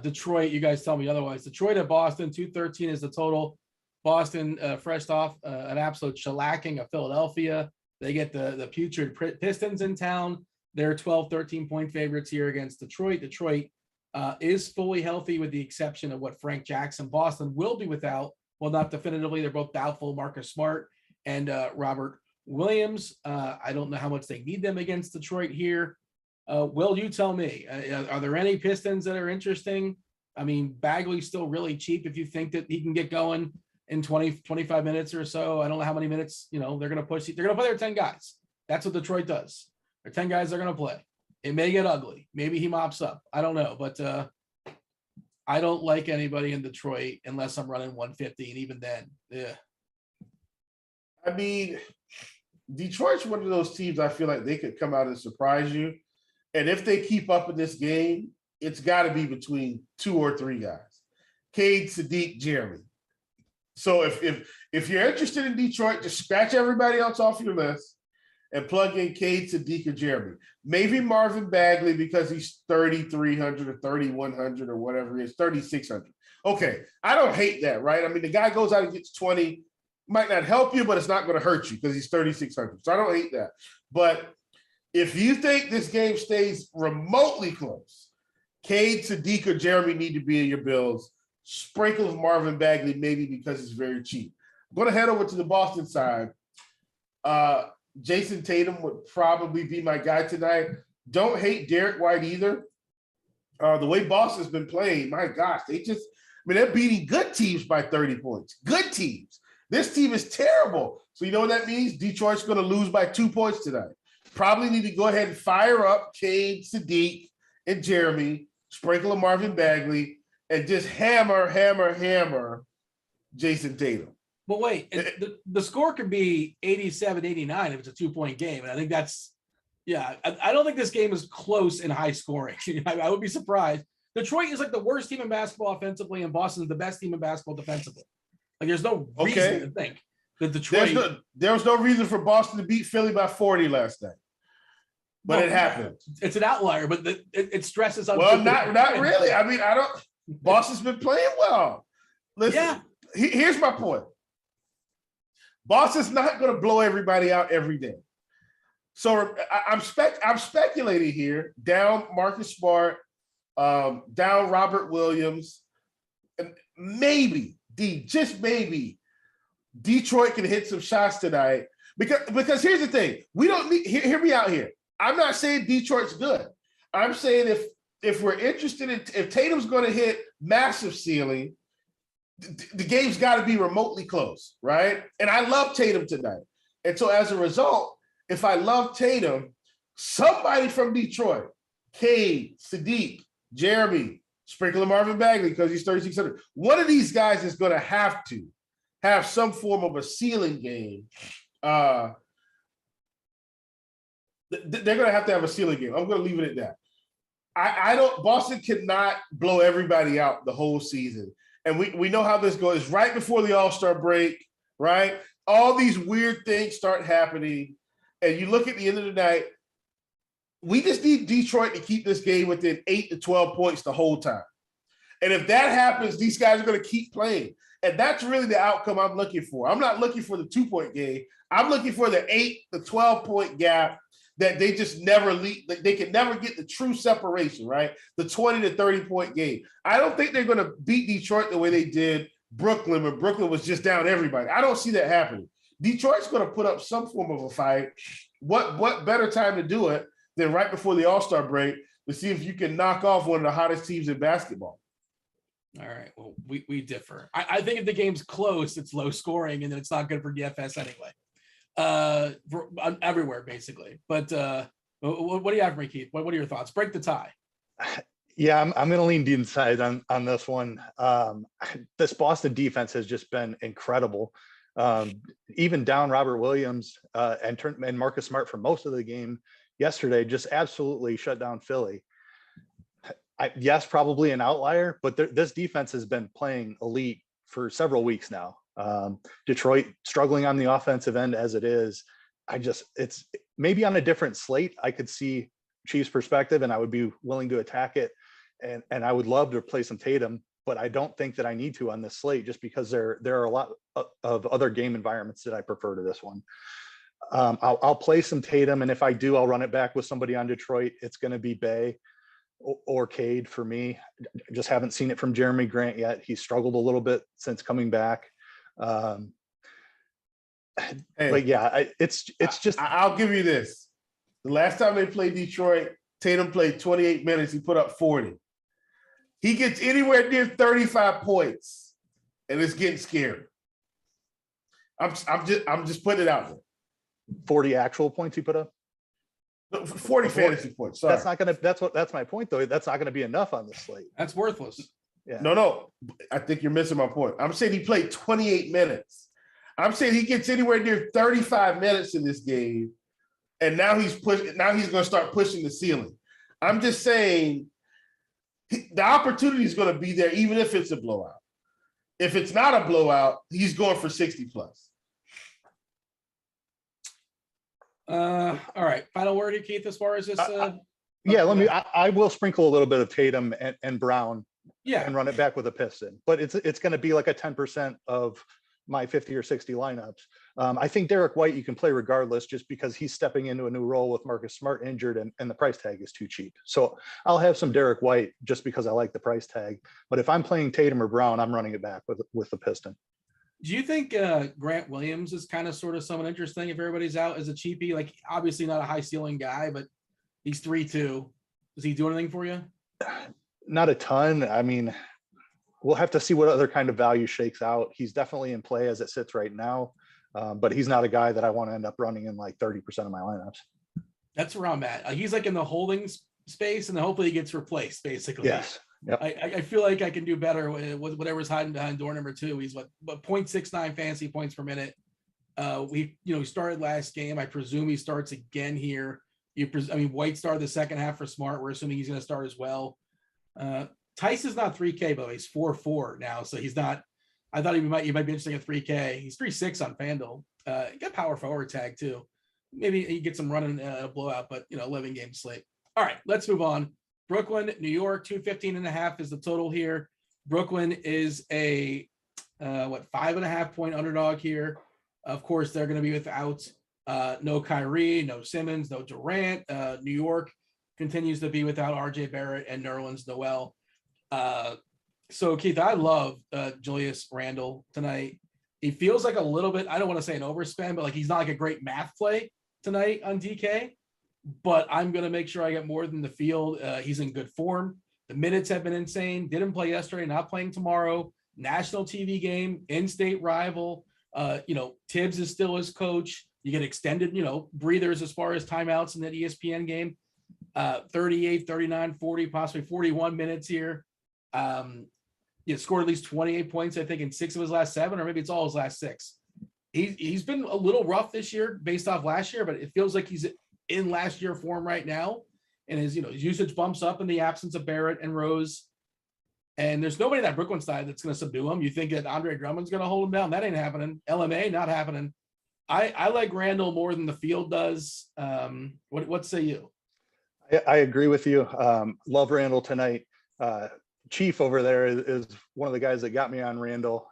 Detroit, you guys tell me otherwise. Detroit at Boston, 213 is the total. Boston fresh off an absolute shellacking of Philadelphia. They get the putrid Pistons in town. They're 12, 13-point favorites here against Detroit. Detroit is fully healthy with the exception of what Frank Jackson. Boston will be without, well, not definitively. They're both doubtful, Marcus Smart and Robert Williams. I don't know how much they need them against Detroit here. Will, you tell me, are there any Pistons that are interesting? I mean, Bagley's still really cheap if you think that he can get going in 20, 25 minutes or so. I don't know how many minutes, they're going to push. They're going to play their 10 guys. That's what Detroit does. Their 10 guys are going to play. It may get ugly. Maybe he mops up. I don't know. But I don't like anybody in Detroit unless I'm running 150. And even then, yeah. I mean, Detroit's one of those teams I feel like they could come out and surprise you. And if they keep up in this game, it's got to be between 2 or 3 guys. Cade, Sadiq, Jeremy. So if you're interested in Detroit, just scratch everybody else off your list and plug in Cade, Sadiq, or Jeremy. Maybe Marvin Bagley because he's 3,300 or 3,100 or whatever he is, 3,600. Okay, I don't hate that, right? I mean, the guy goes out and gets 20, might not help you, but it's not going to hurt you because he's 3,600. So I don't hate that. But if you think this game stays remotely close, Cade, Sadiq, or Jeremy need to be in your bills. Sprinkle of Marvin Bagley, maybe because it's very cheap. I'm going to head over to the Boston side. Jason Tatum would probably be my guy tonight. Don't hate Derek White either. The way Boston's been playing, my gosh, they're beating good teams by 30 points. Good teams. This team is terrible. So you know what that means? Detroit's going to lose by 2 points tonight. Probably need to go ahead and fire up Cade, Sadiq, and Jeremy, sprinkle of Marvin Bagley, and just hammer Jason Tatum. But wait, the score could be 87-89 if it's a 2-point game. And I think that's, yeah, I don't think this game is close and high scoring. I would be surprised. Detroit is like the worst team in basketball offensively, and Boston is the best team in basketball defensively. Like there's no reason to think that Detroit. There was no reason for Boston to beat Philly by 40 last night. But it happened. It's an outlier, but it stresses on. Well, not really. I mean, Boston's been playing well. Listen, here's my point. Boston's not going to blow everybody out every day. So I'm speculating here. Down Marcus Smart, down Robert Williams, and maybe just maybe Detroit can hit some shots tonight. Because here's the thing: we don't need. Hear me out here. I'm not saying Detroit's good. I'm saying if we're interested in if Tatum's going to hit massive ceiling, the game's got to be remotely close, right? And I love Tatum tonight. And so as a result, if I love Tatum, somebody from Detroit, Cade, Sadiq, Jeremy, sprinkle Marvin Bagley because he's 3,600. One of these guys is going to have some form of a ceiling game. They're going to have a ceiling game. I'm going to leave it at that. Boston cannot blow everybody out the whole season. And we know how this goes. It's right before the All-Star break, right? All these weird things start happening. And you look at the end of the night, we just need Detroit to keep this game within 8 to 12 points the whole time. And if that happens, these guys are going to keep playing. And that's really the outcome I'm looking for. I'm not looking for the 2-point game. I'm looking for the 8 to 12-point gap that they just never lead. They can never get the true separation, right? The 20 to 30-point game. I don't think they're going to beat Detroit the way they did Brooklyn when Brooklyn was just down everybody. I don't see that happening. Detroit's going to put up some form of a fight. What better time to do it than right before the All-Star break to see if you can knock off one of the hottest teams in basketball? All right. Well, we differ. I think if the game's close, it's low scoring, and then it's not good for DFS anyway. Everywhere basically. But what do you have for me, Keith? What are your thoughts? Break the tie. Yeah, I'm going to lean inside on this one. This Boston defense has just been incredible. Even down Robert Williams and Marcus Smart for most of the game yesterday, just absolutely shut down Philly. Yes, probably an outlier, but this defense has been playing elite for several weeks now. Detroit struggling on the offensive end as it is. It's maybe on a different slate. I could see Chiefs' perspective, and I would be willing to attack it. And I would love to play some Tatum, but I don't think that I need to on this slate just because there are a lot of other game environments that I prefer to this one. I'll play some Tatum, and if I do, I'll run it back with somebody on Detroit. It's going to be Bay or Cade for me. Just haven't seen it from Jeremy Grant yet. He's struggled a little bit since coming back. But yeah, it's just. I'll give you this. The last time they played Detroit, Tatum played 28 minutes. He put up 40. He gets anywhere near 35 points, and it's getting scary. I'm just putting it out there. 40 actual points he put up. 40 fantasy points. Sorry. That's my point though. That's not gonna be enough on the slate. That's worthless. Yeah. No. I think you're missing my point. I'm saying he played 28 minutes. I'm saying he gets anywhere near 35 minutes in this game, and now he's going to start pushing the ceiling. I'm just saying the opportunity is going to be there, even if it's a blowout. If it's not a blowout, he's going for 60 plus. All right. Final word here, Keith, as far as this. I will sprinkle a little bit of Tatum and Brown. Yeah, and run it back with a piston, but it's going to be like a 10% of my 50 or 60 lineups. I think Derek White you can play regardless, just because he's stepping into a new role with Marcus Smart injured, and the price tag is too cheap. So I'll have some Derek White just because I like the price tag. But if I'm playing Tatum or Brown, I'm running it back with the piston. Do you think Grant Williams is kind of sort of someone interesting if everybody's out as a cheapie? Like obviously not a high ceiling guy, but he's 3.2. Does he do anything for you? Not a ton. I mean, we'll have to see what other kind of value shakes out. He's definitely in play as it sits right now, but he's not a guy that I want to end up running in like 30% of my lineups. That's where I'm at. He's like in the holding space, and then hopefully he gets replaced, basically. Yes. Yep. I feel like I can do better with whatever's hiding behind door number 2. He's what 0.69 fantasy points per minute. He started last game. I presume he starts again here. White started the second half for Smart. We're assuming he's going to start as well. Tice is not 3K, but he's 4.4 now, so he's not. I thought he might be interesting at 3K. He's 3.6 on FanDuel. He got power forward tag too. Maybe he gets some running a blowout, but 11 game slate. All right, let's move on. Brooklyn, New York, 215.5 is the total here. Brooklyn is a 5.5 point underdog here. Of course, they're going to be without no Kyrie, no Simmons, no Durant. New York continues to be without RJ Barrett and Nerlens Noel. So Keith, I love Julius Randle tonight. He feels like a little bit, I don't want to say an overspend, but like he's not like a great math play tonight on DK. But I'm going to make sure I get more than the field. He's in good form. The minutes have been insane. Didn't play yesterday, not playing tomorrow. National TV game, in-state rival. Tibbs is still his coach. You get extended, breathers as far as timeouts in that ESPN game. 38, 39, 40, possibly 41 minutes here. He scored at least 28 points, I think, in 6 of his last 7, or maybe it's all his last 6. He's been a little rough this year based off last year, but it feels like he's in last year form right now. And his usage bumps up in the absence of Barrett and Rose. And there's nobody in that Brooklyn side that's going to subdue him. You think that Andre Drummond's going to hold him down? That ain't happening. LMA, not happening. I like Randall more than the field does. What say you? I agree with you. Love Randall tonight. Chief over there is one of the guys that got me on Randall.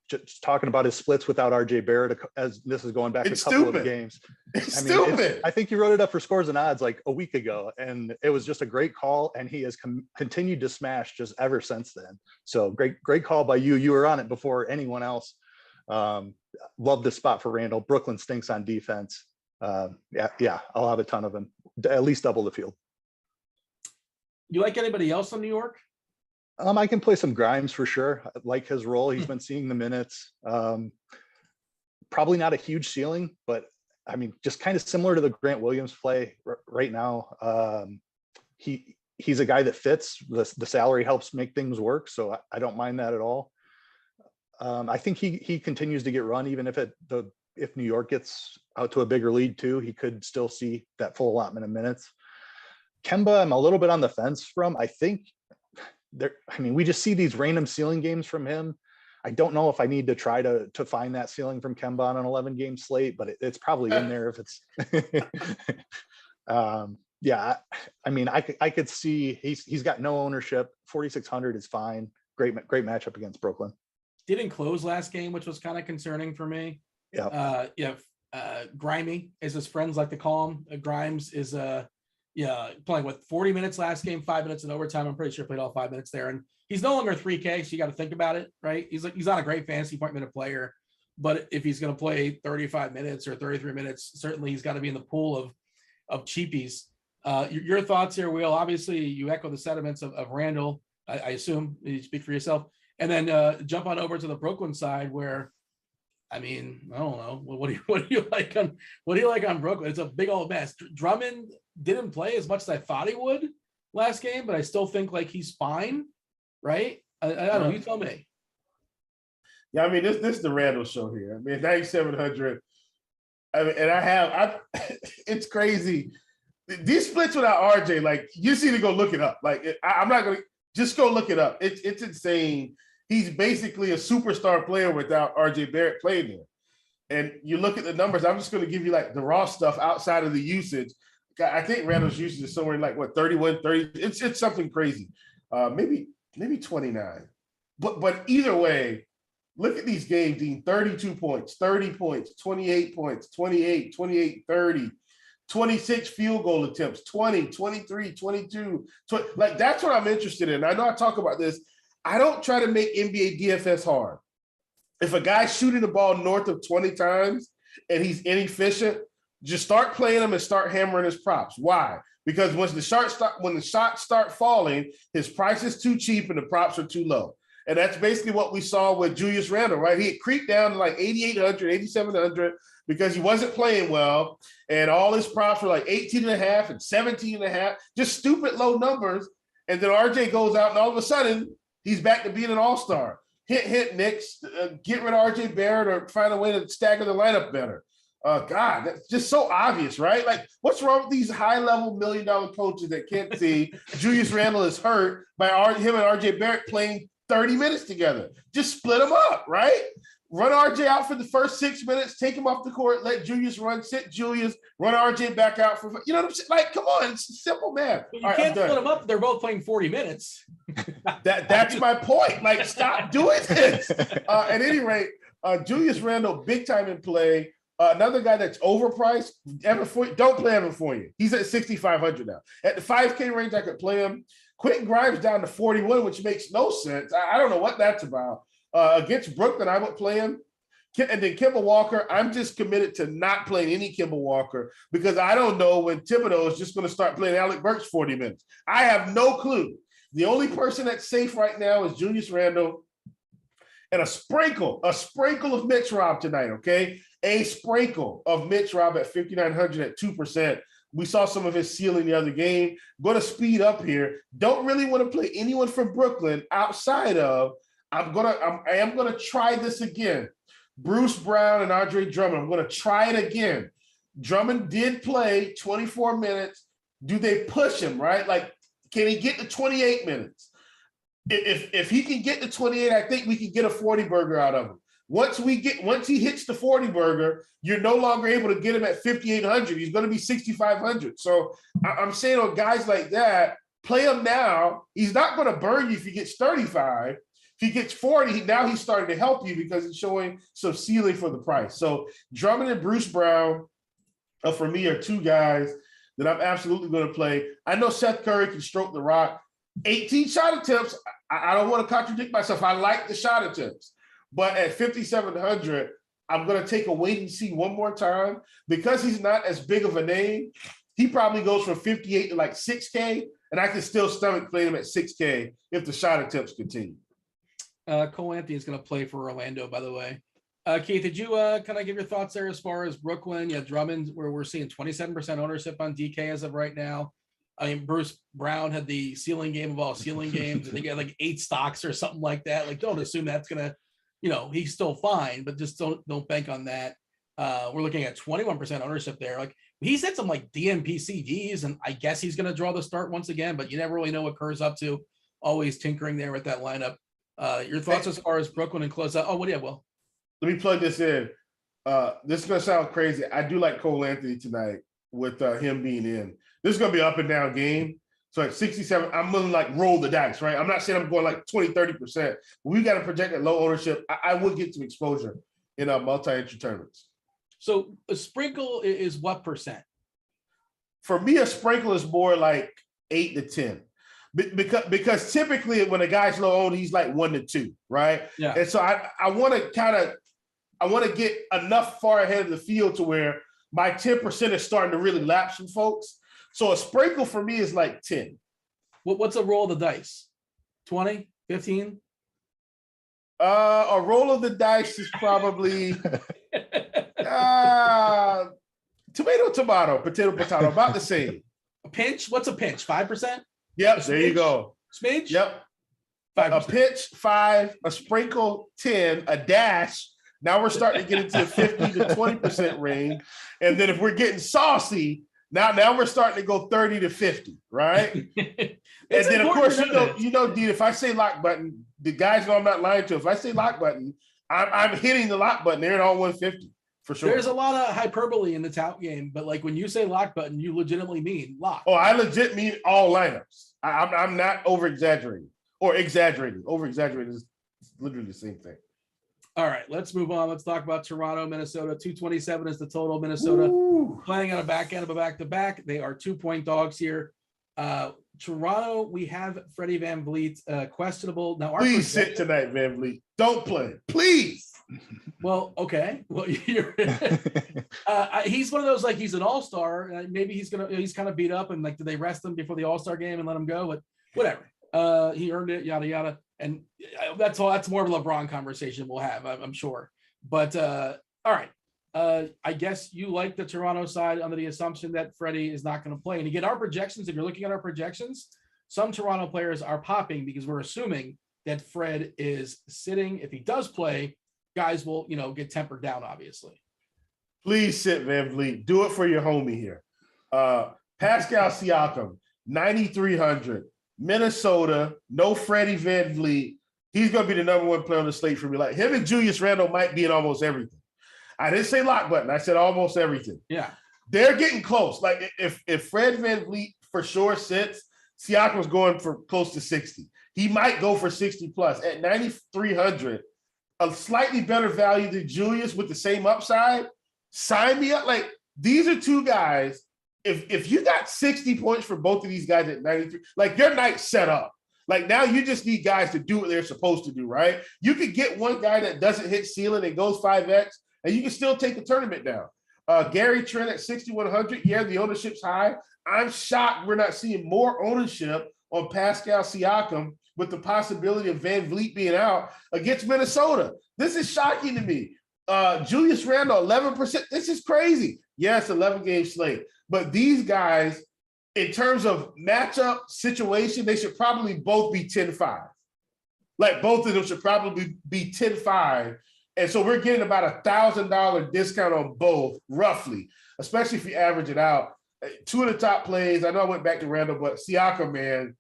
Just talking about his splits without RJ Barrett, as this is going back a couple of games. I think you wrote it up for Scores and Odds like a week ago, and it was just a great call, and he has continued to smash just ever since then. So great call by you. You were on it before anyone else. Love the spot for Randall. Brooklyn stinks on defense. Yeah, I'll have a ton of him. At least double the field. You like anybody else on New York? I can play some Grimes for sure. I like his role. He's been seeing the minutes. Probably not a huge ceiling, but just kind of similar to the Grant Williams play right now. He's a guy that fits. The salary helps make things work, so I don't mind that at all. I think he continues to get run, even if New York gets out to a bigger lead too, he could still see that full allotment of minutes. Kemba, I'm a little bit on the fence from. I think we just see these random ceiling games from him. I don't know if I need to try to find that ceiling from Kemba on an 11 game slate, but it's probably in there if it's I could see he's got no ownership. 4,600 is fine. Great matchup against Brooklyn. Didn't close last game, which was kind of concerning for me. Yeah. Grimy, as his friends like to call him. Grimes is playing with 40 minutes last game, 5 minutes in overtime. I'm pretty sure played all 5 minutes there. And he's no longer 3K, so you got to think about it, right? He's not a great fantasy point minute player, but if he's going to play 35 minutes or 33 minutes, certainly he's got to be in the pool of cheapies. Your thoughts here, Will? Obviously, you echo the sentiments of Randall. I assume you speak for yourself. And then jump on over to the Brooklyn side where, I don't know. What do you like on Brooklyn? It's a big old mess. Drummond didn't play as much as I thought he would last game, but I still think like he's fine, right? I don't know. You tell me. Yeah, this is the Randall show here. 9,700. It's crazy. These splits without RJ, like you just need to go look it up. I'm not gonna just go look it up. It's insane. He's basically a superstar player without RJ Barrett playing there. And you look at the numbers, I'm just going to give you like the raw stuff outside of the usage. I think Randall's usage is somewhere in 31, 30. It's something crazy. Maybe 29. But either way, look at these games, Dean. 32 points, 30 points, 28 points, 28, 28, 30. 26 field goal attempts, 20, 23, 22. That's what I'm interested in. I know I talk about this. I don't try to make NBA DFS hard. If a guy's shooting the ball north of 20 times and he's inefficient, just start playing him and start hammering his props. Why? Because when the shots start falling, his price is too cheap and the props are too low. And that's basically what we saw with Julius Randle, right? He had creeped down to like 8,800, 8,700 because he wasn't playing well. And all his props were like 18.5 and 17.5, just stupid low numbers. And then RJ goes out, and all of a sudden, he's back to being an all-star. Hint, Knicks, get rid of RJ Barrett or find a way to stagger the lineup better. God, that's just so obvious, right? Like, what's wrong with these high-level $1 million coaches that can't see Julius Randle is hurt by him and RJ Barrett playing 30 minutes together? Just split them up, right? Run RJ out for the first 6 minutes, take him off the court, let Julius run, sit Julius, run RJ back out for, you know what I'm saying? Like, come on, it's simple math. You can't split them up. They're both playing 40 minutes. That's my point. Like, stop doing this. At any rate, Julius Randle, big time in play. Another guy that's overpriced, Evan Fournier. Don't play Evan Fournier. He's at 6,500 now. At the 5K range, I could play him. Quentin Grimes down to 41, which makes no sense. I don't know what that's about. Against Brooklyn, I would play him. And then Kemba Walker, I'm just committed to not playing any Kemba Walker because I don't know when Thibodeau is just going to start playing Alec Burks 40 minutes. I have no clue. The only person that's safe right now is Julius Randle and a sprinkle of Mitch Rob tonight, okay? A sprinkle of Mitch Rob at 5,900 at 2%. We saw some of his ceiling the other game. Going to speed up here. Don't really want to play anyone from Brooklyn outside of I am gonna try this again. Bruce Brown and Andre Drummond. I'm gonna try it again. Drummond did play 24 minutes. Do they push him, right? Like, can he get to 28 minutes? If he can get to 28, I think we can get a 40 burger out of him. Once he hits the 40 burger, you're no longer able to get him at 5,800. He's going to be 6,500. So I'm saying on guys like that, play him now. He's not going to burn you if he gets 35. If he gets 40, now he's starting to help you because he's showing some ceiling for the price. So Drummond and Bruce Brown, for me, are two guys that I'm absolutely going to play. I know Seth Curry can stroke the rock. 18 shot attempts. I don't want to contradict myself. I like the shot attempts. But at 5,700, I'm going to take a wait and see one more time. Because he's not as big of a name, he probably goes from 58 to like 6K, and I can still stomach playing him at 6K if the shot attempts continue. Cole Anthony is going to play for Orlando, by the way. Keith, did you kind of give your thoughts there as far as Brooklyn? Yeah, Drummond, where we're seeing 27% ownership on DK as of right now. I mean, Bruce Brown had the ceiling game of all ceiling games. I think he had like 8 stocks or something like that. Like, don't assume that's going to, he's still fine, but just don't bank on that. We're looking at 21% ownership there. Like, he's had some like DNP CDs, and I guess he's going to draw the start once again, but you never really know what Kerr's up to. Always tinkering there with that lineup. Your thoughts as far as Brooklyn and close out? Oh, what do you have, Will? Let me plug this in. This is going to sound crazy. I do like Cole Anthony tonight with him being in. This is going to be an up and down game. So at 67, I'm going to like roll the dice, right? I'm not saying I'm going like 20, 30%. We got to project at low ownership. I would get some exposure in multi-entry tournaments. So a sprinkle is what percent? For me, a sprinkle is more like 8 to 10. Because typically when a guy's low owned, he's like 1 to 2, right? Yeah. And so I want to get enough far ahead of the field to where my 10% is starting to really lap some folks. So a sprinkle for me is like 10. What's a roll of the dice? 20, 15? A roll of the dice is probably tomato, potato, about the same. A pinch? What's a pinch? 5%? Yep, there you go. Smidge? Yep. 5%. A pinch, 5, a sprinkle, 10, a dash. Now we're starting to get into the 50 to 20% range. And then if we're getting saucy, now we're starting to go 30 to 50, right? And then of course, Dean, if I say lock button, the guys know I'm not lying to. If I say lock button, I'm hitting the lock button. They're in all 150 for sure. There's a lot of hyperbole in the tout game, but like when you say lock button, you legitimately mean lock. Oh, I legit mean all lineups. I'm not over exaggerating or exaggerating. Over exaggerating is literally the same thing. All right, let's move on. Let's talk about Toronto, Minnesota. 227 is the total. Minnesota playing on a back end of a back-to-back. They are 2-point dogs here. Toronto, we have Freddie VanVleet, questionable. Now, please sit tonight, VanVleet. Don't play, please. Well, okay. Well, he's one of those, like, he's an all-star. Maybe he's kind of beat up, and like, did they rest him before the all-star game and let him go? But whatever. He earned it, yada yada. And that's more of a LeBron conversation we'll have, I'm sure. But all right. I guess you like the Toronto side under the assumption that Freddie is not going to play. And you get our projections. If you're looking at our projections, some Toronto players are popping because we're assuming that Fred is sitting. If he does play, guys will, get tempered down, obviously. Please sit, Van Vliet. Do it for your homie here. Pascal Siakam, 9,300. Minnesota, no Freddie Van Vliet. He's going to be the number one player on the slate for me. Like him and Julius Randle might be in almost everything. I didn't say lock button. I said almost everything. Yeah. They're getting close. Like if Fred Van Vliet for sure sits, Siakam's going for close to 60. He might go for 60 plus at 9,300. A slightly better value than Julius with the same upside. Sign me up. Like these are two guys. If you got 60 points for both of these guys at 93, like your night's set up. Like now you just need guys to do what they're supposed to do, right? You could get one guy that doesn't hit ceiling and goes 5X, and you can still take the tournament down. Gary Trent at 6,100. Yeah, the ownership's high. I'm shocked we're not seeing more ownership on Pascal Siakam with the possibility of Van Vliet being out against Minnesota. This is shocking to me. Julius Randle, 11%. This is crazy. Yes, 11-game slate. But these guys, in terms of matchup situation, they should probably both be 10-5. Like both of them should probably be 10-5. And so we're getting about $1,000 discount on both, roughly, especially if you average it out. Two of the top plays, I know I went back to Randall, but Siakam, man,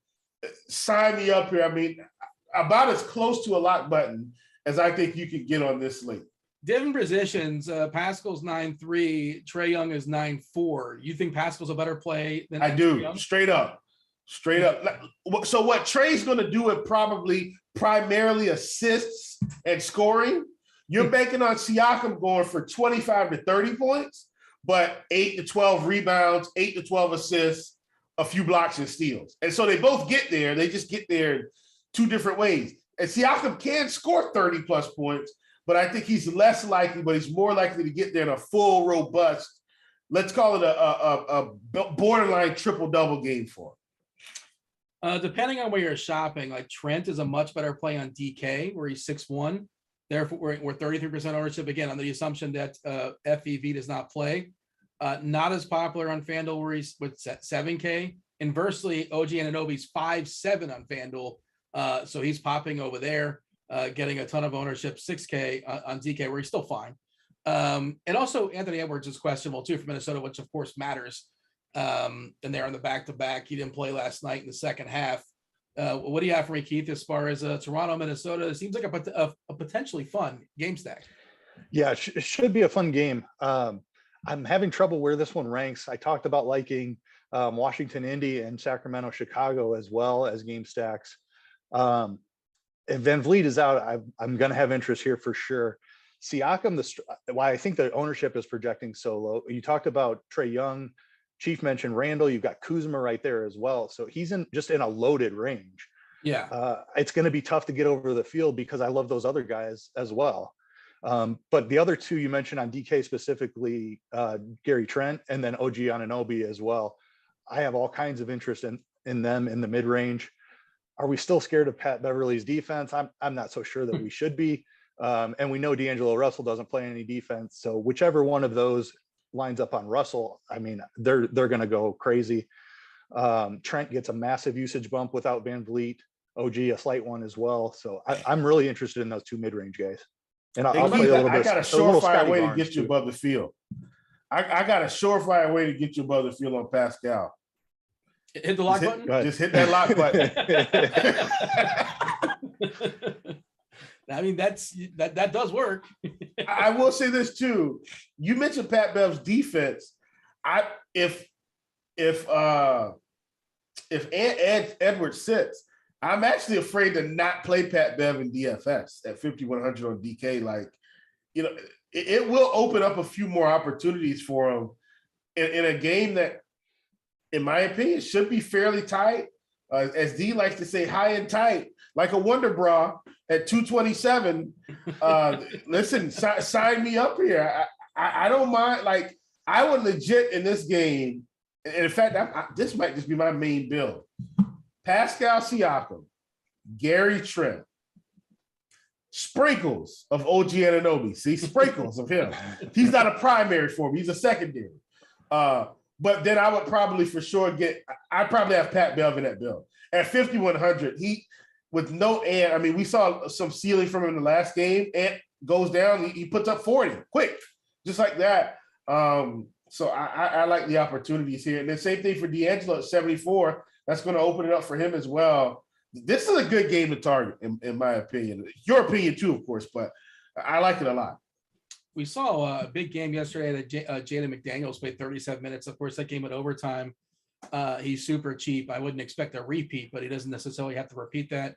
sign me up here. I mean, about as close to a lock button as I think you could get on this slate. Different positions. Pascal's 9.3. Trae Young is 9.4. You think Pascal's a better play than I do. Young? Straight up. So what Trae's going to do is probably primarily assists and scoring. You're banking on Siakam going for 25 to 30 points, but 8 to 12 rebounds, 8 to 12 assists, a few blocks and steals. And so they both get there. They just get there two different ways. And Siakam can score 30 plus points, but I think he's less likely, but he's more likely to get there in a full, robust, let's call it a borderline triple-double game for him. Depending on where you're shopping, like Trent is a much better play on DK, where he's 6'1". Therefore, we're 33% ownership, again, under the assumption that FEV does not play. Not as popular on FanDuel, where he's with 7K. Inversely, OG Anunoby's 5'7" on FanDuel. So he's popping over there, getting a ton of ownership, 6K on DK, where he's still fine. And also, Anthony Edwards is questionable, too, for Minnesota, which, of course, matters. And they're on the back-to-back. He didn't play last night in the second half. What do you have for me, Keith, as far as Toronto, Minnesota? It seems like a potentially fun game stack. Yeah, it should be a fun game. I'm having trouble where this one ranks. I talked about liking Washington, Indy, and Sacramento, Chicago as well as game stacks. If Van Vliet is out, I'm going to have interest here for sure. Siakam, why I think the ownership is projecting so low. You talked about Trae Young. Chief mentioned Randall. You've got Kuzma right there as well. So he's just in a loaded range. Yeah. It's going to be tough to get over the field because I love those other guys as well. But the other two you mentioned on DK specifically, Gary Trent and then OG Anunoby as well. I have all kinds of interest in them in the mid range. Are we still scared of Pat Beverly's defense? I'm not so sure that we should be. And we know D'Angelo Russell doesn't play any defense. So whichever one of those lines up on Russell, I mean, they're going to go crazy. Trent gets a massive usage bump without Van Vliet. OG a slight one as well. So I'm really interested in those two mid-range guys. And I'll play a little bit. I got a surefire way to get you above the field. I got a surefire way to get you above the field on Pascal. Hit the lock button? Just hit that lock button. I mean, that does work. I will say this too. You mentioned Pat Bev's defense. If Edwards sits, I'm actually afraid to not play Pat Bev in DFS at 5,100 on DK. Like, it will open up a few more opportunities for him in a game that, in my opinion, should be fairly tight. As D likes to say, high and tight, like a Wonder Bra at 227. Listen, sign me up here. I don't mind. Like, I would legit in this game. And in fact, this might just be my main build. Pascal Siakam, Gary Trent, sprinkles of OG Anunoby. See, sprinkles of him. He's not a primary for me. He's a secondary. But then I would probably for sure I'd probably have Pat Bev in that build. at 5,100, he with no and I mean, we saw some ceiling from him in the last game. And goes down, he puts up 40 quick, just like that. So I like the opportunities here. And the same thing for D'Angelo at 74. That's going to open it up for him as well. This is a good game to target, in my opinion. Your opinion too, of course, but I like it a lot. We saw a big game yesterday that Jaden McDaniels played 37 minutes. Of course, that game went overtime. He's super cheap. I wouldn't expect a repeat, but he doesn't necessarily have to repeat that.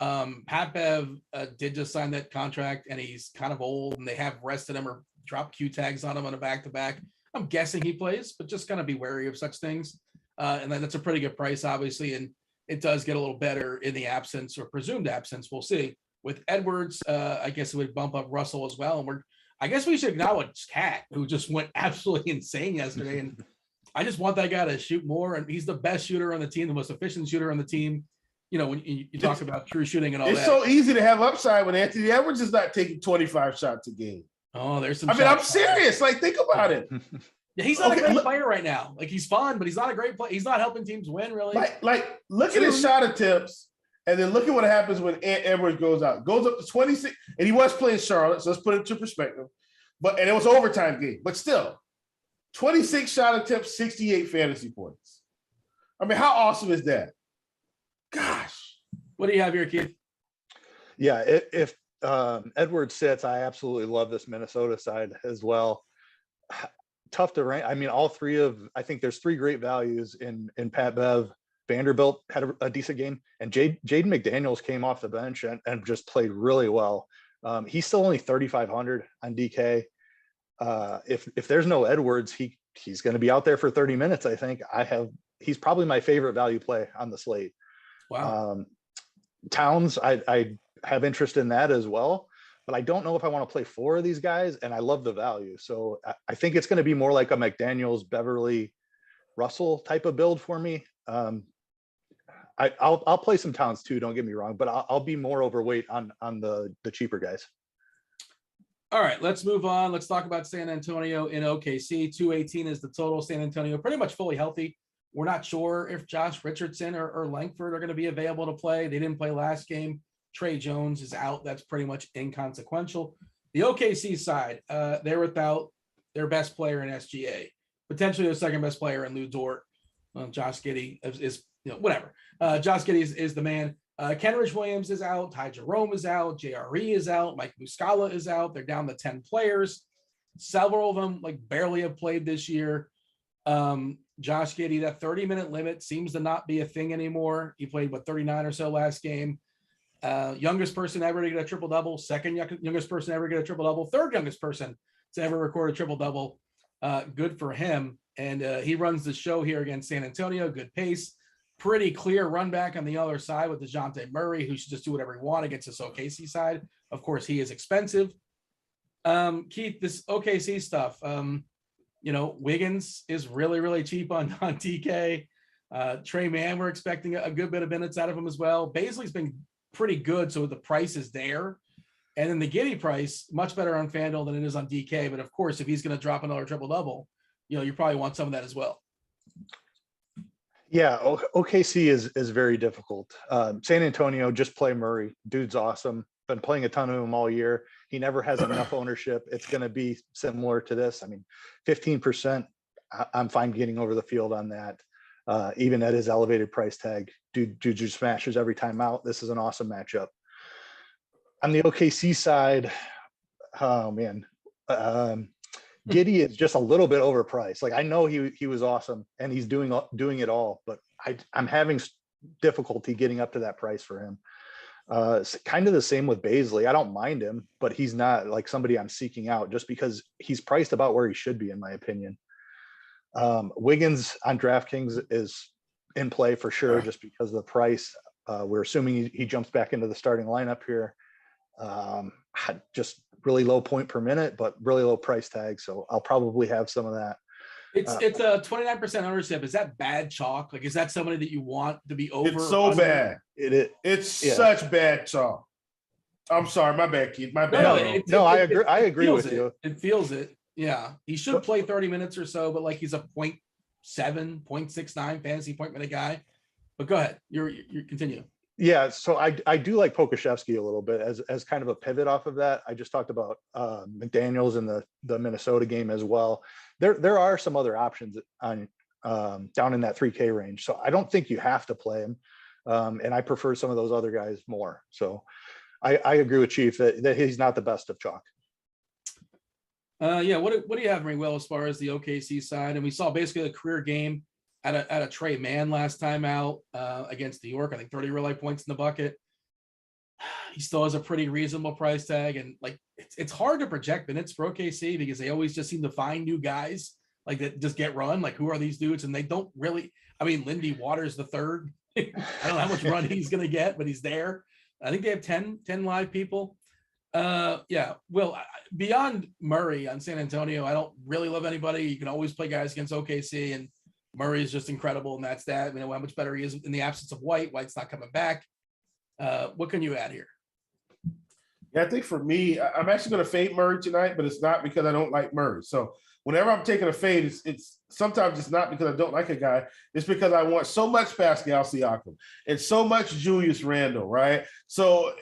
Pat Bev did just sign that contract, and he's kind of old, and they have rested him or dropped Q tags on him on a back-to-back. I'm guessing he plays, but just kind of be wary of such things. And then that's a pretty good price, obviously, and it does get a little better in the absence or presumed absence. We'll see. With Edwards, I guess it would bump up Russell as well. And I guess we should acknowledge Cat, who just went absolutely insane yesterday. And I just want that guy to shoot more. And he's the best shooter on the team, the most efficient shooter on the team. You know, when you talk about true shooting and all that. It's so easy to have upside when Anthony Edwards is not taking 25 shots a game. Oh, there's some. I mean, I'm serious. Like, think about it. Yeah, he's not a great player right now. Like, he's fun, but he's not a great player. He's not helping teams win, really. Like look at his shot attempts, and then look at what happens when Edwards goes out. Goes up to 26, and he was playing Charlotte, so let's put it into perspective. And it was overtime game, but still, 26 shot attempts, 68 fantasy points. I mean, how awesome is that? Gosh. What do you have here, Keith? Yeah, if Edwards sits, I absolutely love this Minnesota side as well. Tough to rank. I mean, I think there's three great values in Pat Bev. Vanderbilt had a decent game, and Jaden McDaniels came off the bench and just played really well. He's still only 3,500 on DK. If there's no Edwards, he's going to be out there for 30 minutes. I think he's probably my favorite value play on the slate. Wow. Towns, I have interest in that as well, but I don't know if I want to play four of these guys, and I love the value. So I think it's going to be more like a McDaniels, Beverly, Russell type of build for me. I'll play some Towns too, don't get me wrong, but I'll be more overweight on the cheaper guys. All right, let's move on. Let's talk about San Antonio in OKC. 218 is the total. San Antonio pretty much fully healthy. We're not sure if Josh Richardson or Langford are going to be available to play. They didn't play last game. Trey Jones is out. That's pretty much inconsequential. The OKC side, they're without their best player in SGA, potentially their second best player in Lou Dort. Josh Giddey is whatever. Josh Giddey is the man. Kenrich Williams is out. Ty Jerome is out. JRE is out. Mike Muscala is out. They're down to 10 players. Several of them barely have played this year. Josh Giddey, that 30-minute limit seems to not be a thing anymore. He played 39 or so last game. Youngest person ever to get a triple-double, second youngest person ever to get a triple-double, third youngest person to ever record a triple-double. Good for him. And he runs the show here against San Antonio. Good pace. Pretty clear run back on the other side with DeJounte Murray, who should just do whatever he wants against this OKC side. Of course, he is expensive. Keith, this OKC stuff, Wiggins is really, really cheap on DK. Trey Mann, we're expecting a good bit of minutes out of him as well. Baisley's been pretty good, so the price is there. And then the Giddey price, much better on FanDuel than it is on DK. But of course, if he's going to drop another triple-double, you probably want some of that as well. Yeah, OKC is very difficult. San Antonio, just play Murray. Dude's awesome. Been playing a ton of him all year. He never has enough ownership. It's going to be similar to this. I mean, 15%, I'm fine getting over the field on that. Even at his elevated price tag, dude just smashes every time out. This is an awesome matchup. On the OKC side, oh man, Giddey is just a little bit overpriced. Like, I know he was awesome and he's doing it all, but I'm having difficulty getting up to that price for him. Kind of the same with Baisley. I don't mind him, but he's not like somebody I'm seeking out just because he's priced about where he should be, in my opinion. Wiggins on DraftKings is in play for sure, just because of the price. We're assuming he jumps back into the starting lineup here. Just really low point per minute, but really low price tag. So I'll probably have some of that. It's a 29% ownership. Is that bad chalk? Like, is that somebody that you want to be over? It's so bad. It's such bad chalk. I'm sorry, my bad, Keith. My bad. No, I agree. I agree with you. It feels it. Yeah, he should play 30 minutes or so, but he's a 0.7, 0.69 fantasy point minute guy. But go ahead. You're continue. Yeah, so I do like Pokashevsky a little bit as kind of a pivot off of that. I just talked about McDaniels in the Minnesota game as well. There are some other options on down in that 3K range. So I don't think you have to play him. And I prefer some of those other guys more. So I agree with Chief that he's not the best of chalk. Yeah, what do you have, Will, as far as the OKC side? And we saw basically a career game at a Trey Mann last time out against New York. I think 30 real life points in the bucket. He still has a pretty reasonable price tag, and like it's hard to project minutes for OKC because they always just seem to find new guys like that just get run. Like, who are these dudes? And they don't really. I mean, Lindy Waters the third. I don't know how much run he's going to get, but he's there. I think they have 10 live people. Yeah, Will, beyond Murray on San Antonio, I don't really love anybody. You can always play guys against OKC, and Murray is just incredible, and that's that. We know how much better he is in the absence of White. White's not coming back. What can you add here? Yeah, I think for me, I'm actually going to fade Murray tonight, but it's not because I don't like Murray. So whenever I'm taking a fade, it's sometimes it's not because I don't like a guy. It's because I want so much Pascal Siakam and so much Julius Randle, right? So,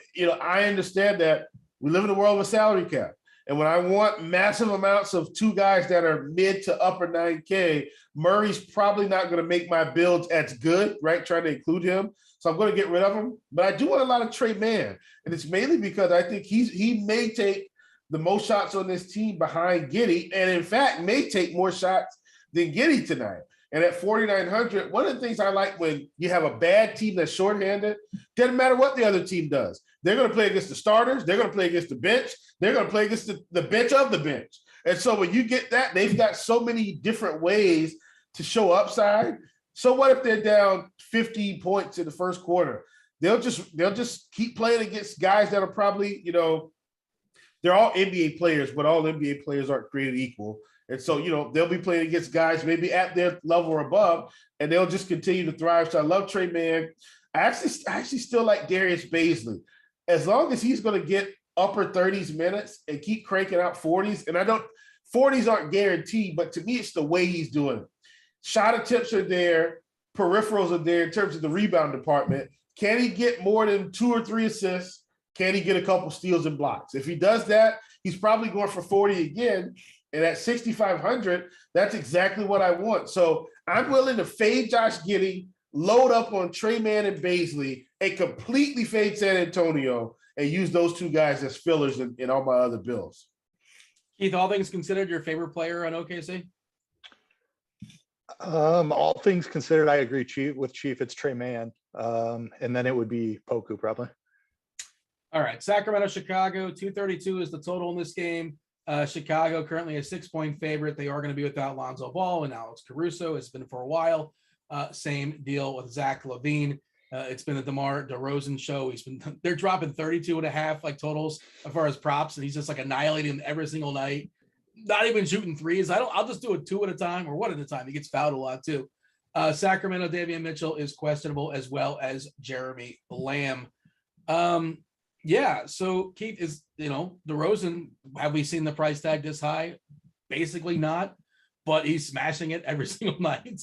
I understand that we live in a world with salary cap. And when I want massive amounts of two guys that are mid to upper 9K, Murray's probably not going to make my builds as good, right? Trying to include him. So I'm going to get rid of him. But I do want a lot of Trey Mann. And it's mainly because I think he may take the most shots on this team behind Giddey, and in fact, may take more shots than Giddey tonight. And at 4,900, one of the things I like when you have a bad team that's shorthanded, doesn't matter what the other team does. They're going to play against the starters. They're going to play against the bench. They're going to play against the bench of the bench. And so when you get that, they've got so many different ways to show upside. So what if they're down 15 points in the first quarter? They'll just keep playing against guys that are probably, they're all NBA players, but all NBA players aren't created equal. And so, they'll be playing against guys maybe at their level or above, and they'll just continue to thrive. So I love Trey Mann. I actually still like Darius Baisley. As long as he's going to get upper 30s minutes and keep cranking out 40s, and 40s aren't guaranteed, but to me, it's the way he's doing it. Shot attempts are there, peripherals are there in terms of the rebound department. Can he get more than 2 or 3 assists? Can he get a couple steals and blocks? If he does that, he's probably going for 40 again. And at 6,500, that's exactly what I want. So I'm willing to fade Josh Giddey, load up on Trey Mann and Baisley, and completely fade San Antonio and use those two guys as fillers in all my other bills. Keith, all things considered, your favorite player on OKC? All things considered, I agree with Chief. It's Trey Mann. And then it would be Poku probably. All right. Sacramento, Chicago, 232 is the total in this game. Chicago currently a 6-point favorite. They are going to be without Lonzo Ball and Alex Caruso. It's been for a while. Same deal with Zach LaVine. It's been a DeMar DeRozan show. They're dropping 32.5 like totals as far as props, and he's just like annihilating them every single night. Not even shooting threes. I'll just do it 2 at a time or 1 at a time. He gets fouled a lot too. Sacramento, Davion Mitchell is questionable, as well as Jeremy Lamb. Yeah, so Keith, is DeRozan, have we seen the price tag this high? Basically not, but he's smashing it every single night.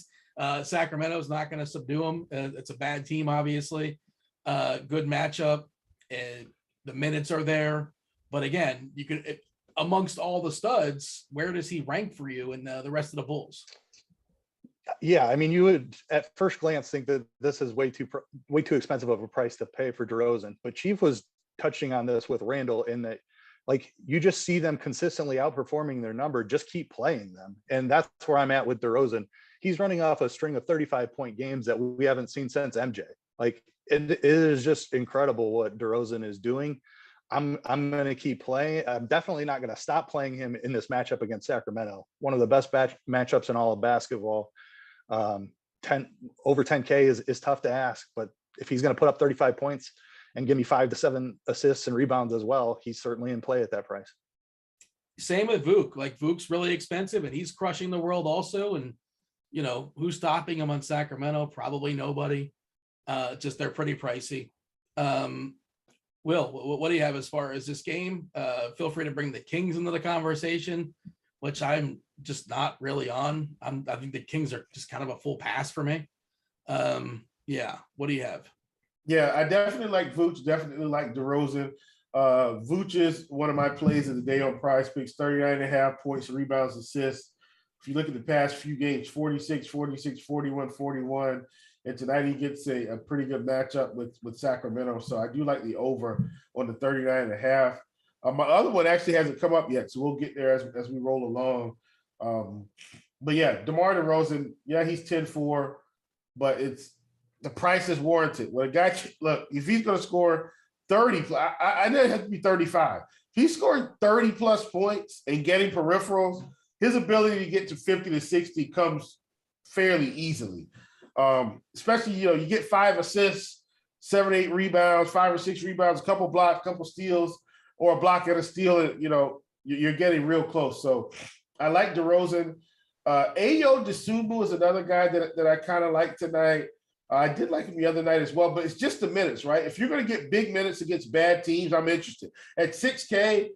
Sacramento's not going to subdue him. It's a bad team, obviously. Good matchup. The minutes are there, but again, you could amongst all the studs, where does he rank for you in the rest of the Bulls? Yeah, I mean, you would at first glance think that this is way too expensive of a price to pay for DeRozan, but Chief was touching on this with Randall in that, like, you just see them consistently outperforming their number. Just keep playing them, and that's where I'm at with DeRozan. He's running off a string of 35-point games that we haven't seen since MJ. Like, it is just incredible what DeRozan is doing. I'm going to keep playing. I'm definitely not going to stop playing him in this matchup against Sacramento. One of the best matchups in all of basketball. Over 10K is tough to ask, but if he's going to put up 35 points and give me 5 to 7 assists and rebounds as well, he's certainly in play at that price. Same with Vuk. Like, Vuk's really expensive and he's crushing the world also. And who's stopping him on Sacramento? Probably nobody. Just they're pretty pricey. Will, what do you have as far as this game? Feel free to bring the Kings into the conversation, which I'm just not really on. I think the Kings are just kind of a full pass for me. Yeah. What do you have? Yeah, I definitely like Vooch, definitely like DeRozan. Vooch is one of my plays of the day on Prize Picks, 39.5 points, rebounds, assists. If you look at the past few games, 46, 46, 41, 41. And tonight he gets a pretty good matchup with Sacramento. So I do like the over on the 39.5. My other one actually hasn't come up yet, so we'll get there as we roll along. But yeah, DeMar DeRozan, yeah, he's 10-4, but the price is warranted. When a guy, look, if he's going to score 30, I know it has to be 35. If he's scoring 30 plus points and getting peripherals, his ability to get to 50 to 60 comes fairly easily. Especially, you get 5 assists, 7, 8 rebounds, 5 or 6 rebounds, a couple blocks, a couple steals, or a block and a steal, and you're getting real close. So I like DeRozan. Ayo Dosunmu is another guy that I kind of like tonight. I did like him the other night as well, but it's just the minutes, right? If you're going to get big minutes against bad teams, I'm interested. At 6K,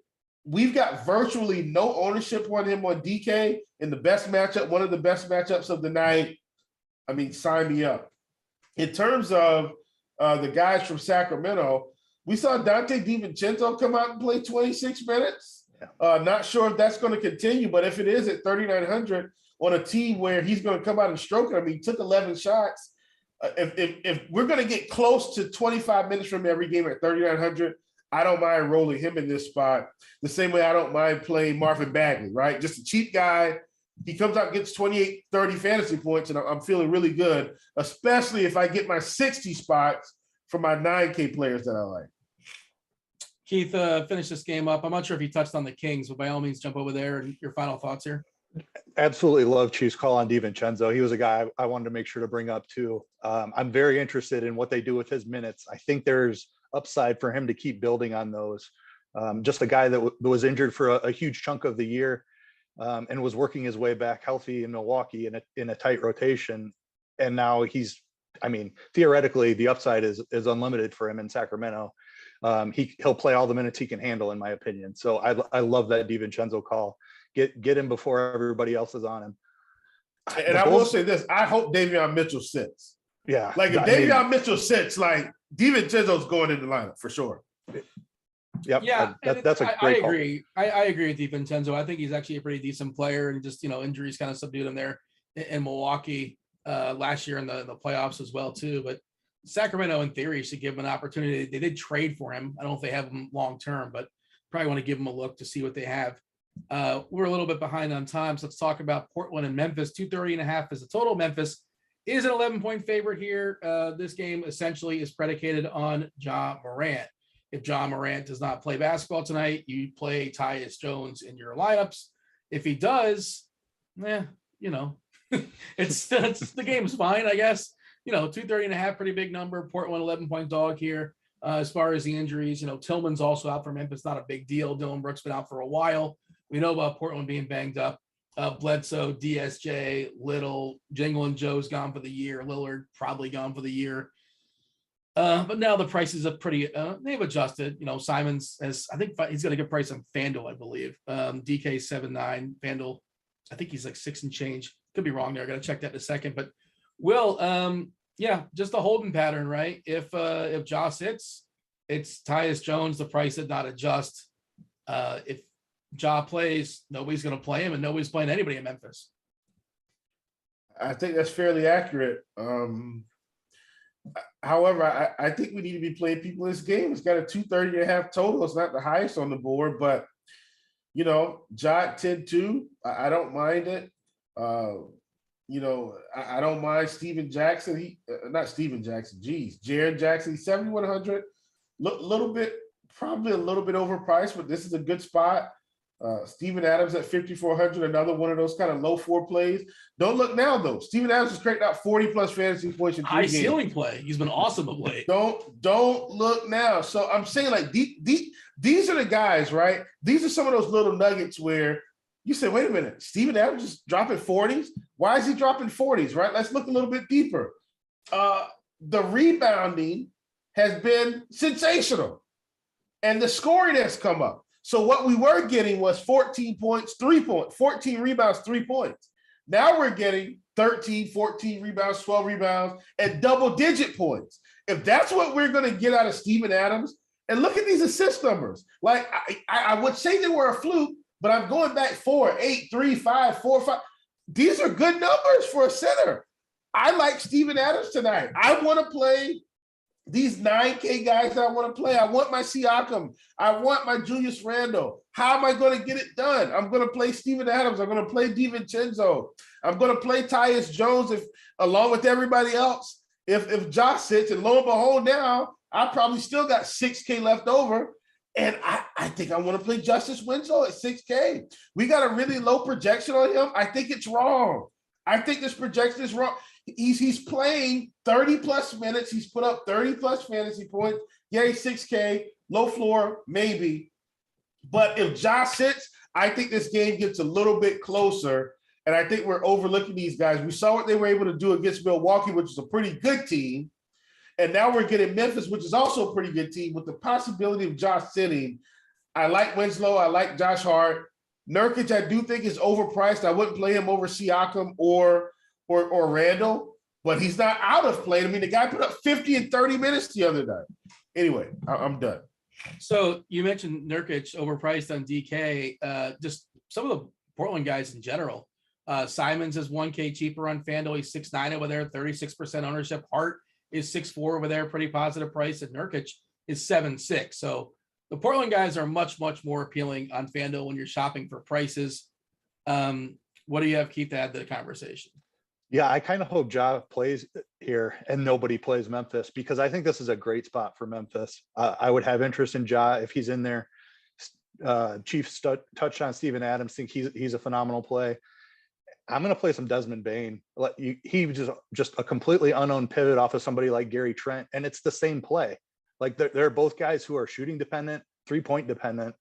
we've got virtually no ownership on him on DK in the best matchup, one of the best matchups of the night. I mean, sign me up. In terms of the guys from Sacramento, we saw Dante DiVincenzo come out and play 26 minutes. Not sure if that's going to continue, but if it is at 3,900 on a team where he's going to come out and stroke it, I mean, he took 11 shots. If we're going to get close to 25 minutes from every game at 3,900, I don't mind rolling him in this spot. The same way I don't mind playing Marvin Bagley, right? Just a cheap guy. He comes out, gets 28, 30 fantasy points, and I'm feeling really good, especially if I get my 60 spots for my 9K players that I like. Keith, finish this game up. I'm not sure if you touched on the Kings, but by all means, jump over there and your final thoughts here. Absolutely love Chief's call on DiVincenzo. He was a guy I wanted to make sure to bring up too. I'm very interested in what they do with his minutes. I think there's upside for him to keep building on those. Just a guy that was injured for a huge chunk of the year and was working his way back healthy in Milwaukee in a tight rotation. And now theoretically the upside is unlimited for him in Sacramento. He'll play all the minutes he can handle, in my opinion. So I love that DiVincenzo call. Get him before everybody else is on him. And I will say this: I hope Davion Mitchell sits. Yeah, like if Davion Mitchell sits, like DiVincenzo's going in the lineup for sure. Yep. Yeah, that's a great call. I agree. I agree with DiVincenzo. I think he's actually a pretty decent player, and just injuries kind of subdued him there in Milwaukee last year in the playoffs as well too. But Sacramento, in theory, should give him an opportunity. They did trade for him. I don't know if they have him long term, but probably want to give him a look to see what they have. We're a little bit behind on time, so let's talk about Portland and Memphis. 230.5 is the total. Memphis is an 11-point favorite here. This game essentially is predicated on Ja Morant. If Ja Morant does not play basketball tonight, you play Tyus Jones in your lineups. If he does, it's the game's fine, I guess. 230.5, pretty big number. Portland 11-point dog here. As far as the injuries, Tillman's also out for Memphis. Not a big deal. Dylan Brooks been out for a while. We know about Portland being banged up. Bledsoe, DSJ, Little, Jingle and Joe's gone for the year. Lillard probably gone for the year. But now the prices are pretty, they've adjusted. Simons I think he's got a good price on FanDuel, I believe. DK 7.9, FanDuel, I think he's like 6 and change. Could be wrong there. I got to check that in a second. But just a holding pattern, right? If Josh hits, it's Tyus Jones. The price did not adjust. If Ja plays, nobody's going to play him, and nobody's playing anybody in Memphis. I think that's fairly accurate. However, I think we need to be playing people in this game. It's got a 230.5 total. It's not the highest on the board, but Ja at 10-2, I don't mind it. I don't mind Steven Jackson. Jaren Jackson, 7,100. Probably a little bit overpriced, but this is a good spot. Steven Adams at 5,400, another one of those kind of low floor plays. Don't look now, though. Steven Adams is creating out 40 plus fantasy points in 3 games. High ceiling play. He's been awesome of late. Don't look now. So I'm saying, like, these are the guys, right? These are some of those little nuggets where you say, wait a minute, Steven Adams is dropping 40s? Why is he dropping 40s, right? Let's look a little bit deeper. The rebounding has been sensational, and the scoring has come up. So what we were getting was 14 points, 3 points, 14 rebounds, 3 points. Now we're getting 13, 14 rebounds, 12 rebounds, and double-digit points. If that's what we're going to get out of Steven Adams, and look at these assist numbers. Like, I would say they were a fluke, but I'm going back 4, 8, 3, 5, 4, 5. These are good numbers for a center. I like Steven Adams tonight. I want to play these 9K guys that I want to play. I want my Siakam. I want my Julius Randle. How am I going to get it done? I'm going to play Steven Adams. I'm going to play DiVincenzo. I'm going to play Tyus Jones along with everybody else. If Josh sits, and lo and behold, now I probably still got 6K left over. And I think I want to play Justice Winslow at 6K. We got a really low projection on him. I think it's wrong. I think this projection is wrong. He's playing 30-plus minutes. He's put up 30-plus fantasy points. Yeah, he's 6K, low floor, maybe. But if Josh sits, I think this game gets a little bit closer, and I think we're overlooking these guys. We saw what they were able to do against Milwaukee, which is a pretty good team. And now we're getting Memphis, which is also a pretty good team, with the possibility of Josh sitting. I like Winslow. I like Josh Hart. Nurkic, I do think is overpriced. I wouldn't play him over Siakam or Randall, but he's not out of play. I mean, the guy put up 50 and 30 minutes the other night. Anyway, I'm done. So you mentioned Nurkic overpriced on DK. Just some of the Portland guys in general. Simons is 1K cheaper on FanDuel. He's 6'9" over there, 36% ownership. Hart is 6'4" over there, pretty positive price. And Nurkic is 7'6". So the Portland guys are much, much more appealing on FanDuel when you're shopping for prices. What do you have, Keith, to add to the conversation? Yeah, I kind of hope Ja plays here and nobody plays Memphis, because I think this is a great spot for Memphis. I would have interest in Ja if he's in there. Chiefs touched on Steven Adams. Think he's a phenomenal play. I'm going to play some Desmond Bane. He was just a completely unowned pivot off of somebody like Gary Trent, and it's the same play. Like they're both guys who are shooting dependent, 3-point dependent.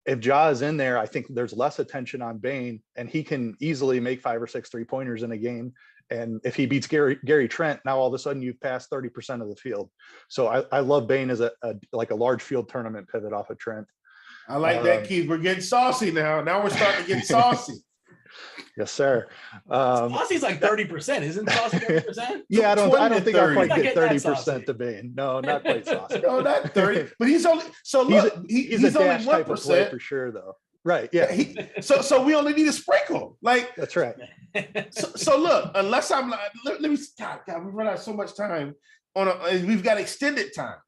If Ja is in there, I think there's less attention on Bane, and he can easily make 5 or 6 3-pointers in a game. And if he beats Gary Trent, now all of a sudden you've passed 30% of the field. So I love Bane as a large field tournament pivot off of Trent. I like that, Keith. We're getting saucy now. Now we're starting to get saucy. Yes, sir. Saucy's like 30%, isn't Saucy 30%? Yeah, I don't think I'll quite get 30% to Bane. No, not quite Saucy. No, not 30. But he's only he's a only dash type of play for sure, though. Right? Yeah. So we only need a sprinkle. Like that's right. So look, unless I'm let me God, we run out so much time and we've got extended time.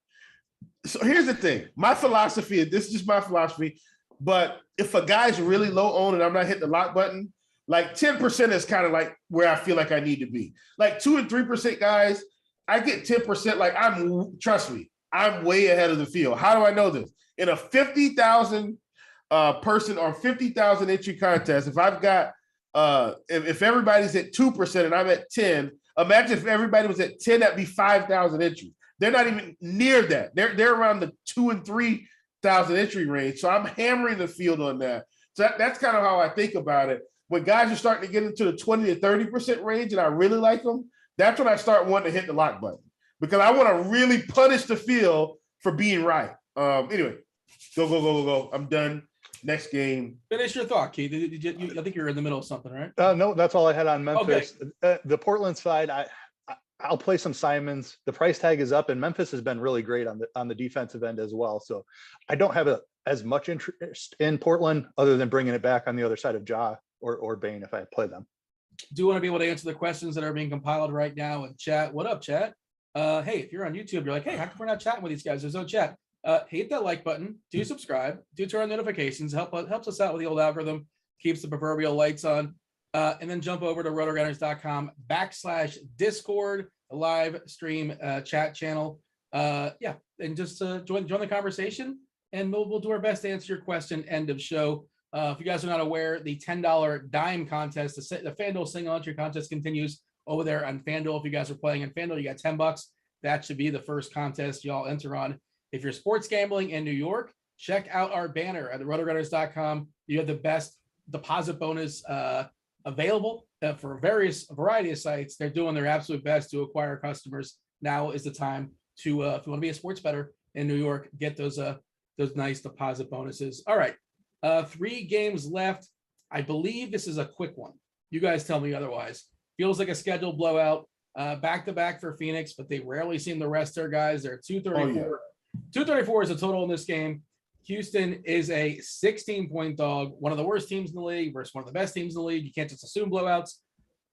So here's the thing. My philosophy, this is just my philosophy, but if a guy's really low owned and I'm not hitting the lock button, like 10% is kind of like where I feel like I need to be. Like 2 and 3% guys, I get 10%. Like trust me, I'm way ahead of the field. How do I know this? In a 50,000 person or 50,000 entry contest, if I've got if everybody's at 2% and I'm at 10, imagine if everybody was at 10, that'd be 5,000 entries. They're not even near that. They're around the 2,000 and 3,000 entry range. So I'm hammering the field on that. So that's kind of how I think about it. When guys are starting to get into the 20 to 30% range and I really like them, that's when I start wanting to hit the lock button, because I want to really punish the field for being right. Anyway, go. I'm done. Next game. Finish your thought, Keith. I think you're in the middle of something, right? No, that's all I had on Memphis. Okay. The Portland side, I'll play some Simons. The price tag is up, and Memphis has been really great on the defensive end as well. So I don't have as much interest in Portland other than bringing it back on the other side of Ja or Bane if I play them. Do want to be able to answer the questions that are being compiled right now in chat. What up, chat? Hey, if you're on YouTube, you're like, hey, how come we're not chatting with these guys? There's no chat. Hit that like button. Do subscribe. Do turn on notifications. Helps us out with the old algorithm. Keeps the proverbial lights on. And then jump over to rotogrinders.com/Discord, a live stream chat channel. And just join the conversation, and we'll do our best to answer your question. End of show. If you guys are not aware, the $10 dime contest, the FanDuel single entry contest, continues over there on FanDuel. If you guys are playing on FanDuel, you got $10. That should be the first contest y'all enter on. If you're sports gambling in New York, check out our banner at rotogrinders.com. You have the best deposit bonus available for a variety of sites. They're doing their absolute best to acquire customers. Now is the time to, if you want to be a sports bettor in New York, get those nice deposit bonuses. All right. 3 games left. I believe this is a quick one. You guys tell me otherwise. Feels like a scheduled blowout. Back-to-back for Phoenix, but they rarely seem to rest their guys. They're 234. Oh, yeah. 234 is the total in this game. Houston is a 16-point dog, one of the worst teams in the league versus one of the best teams in the league. You can't just assume blowouts.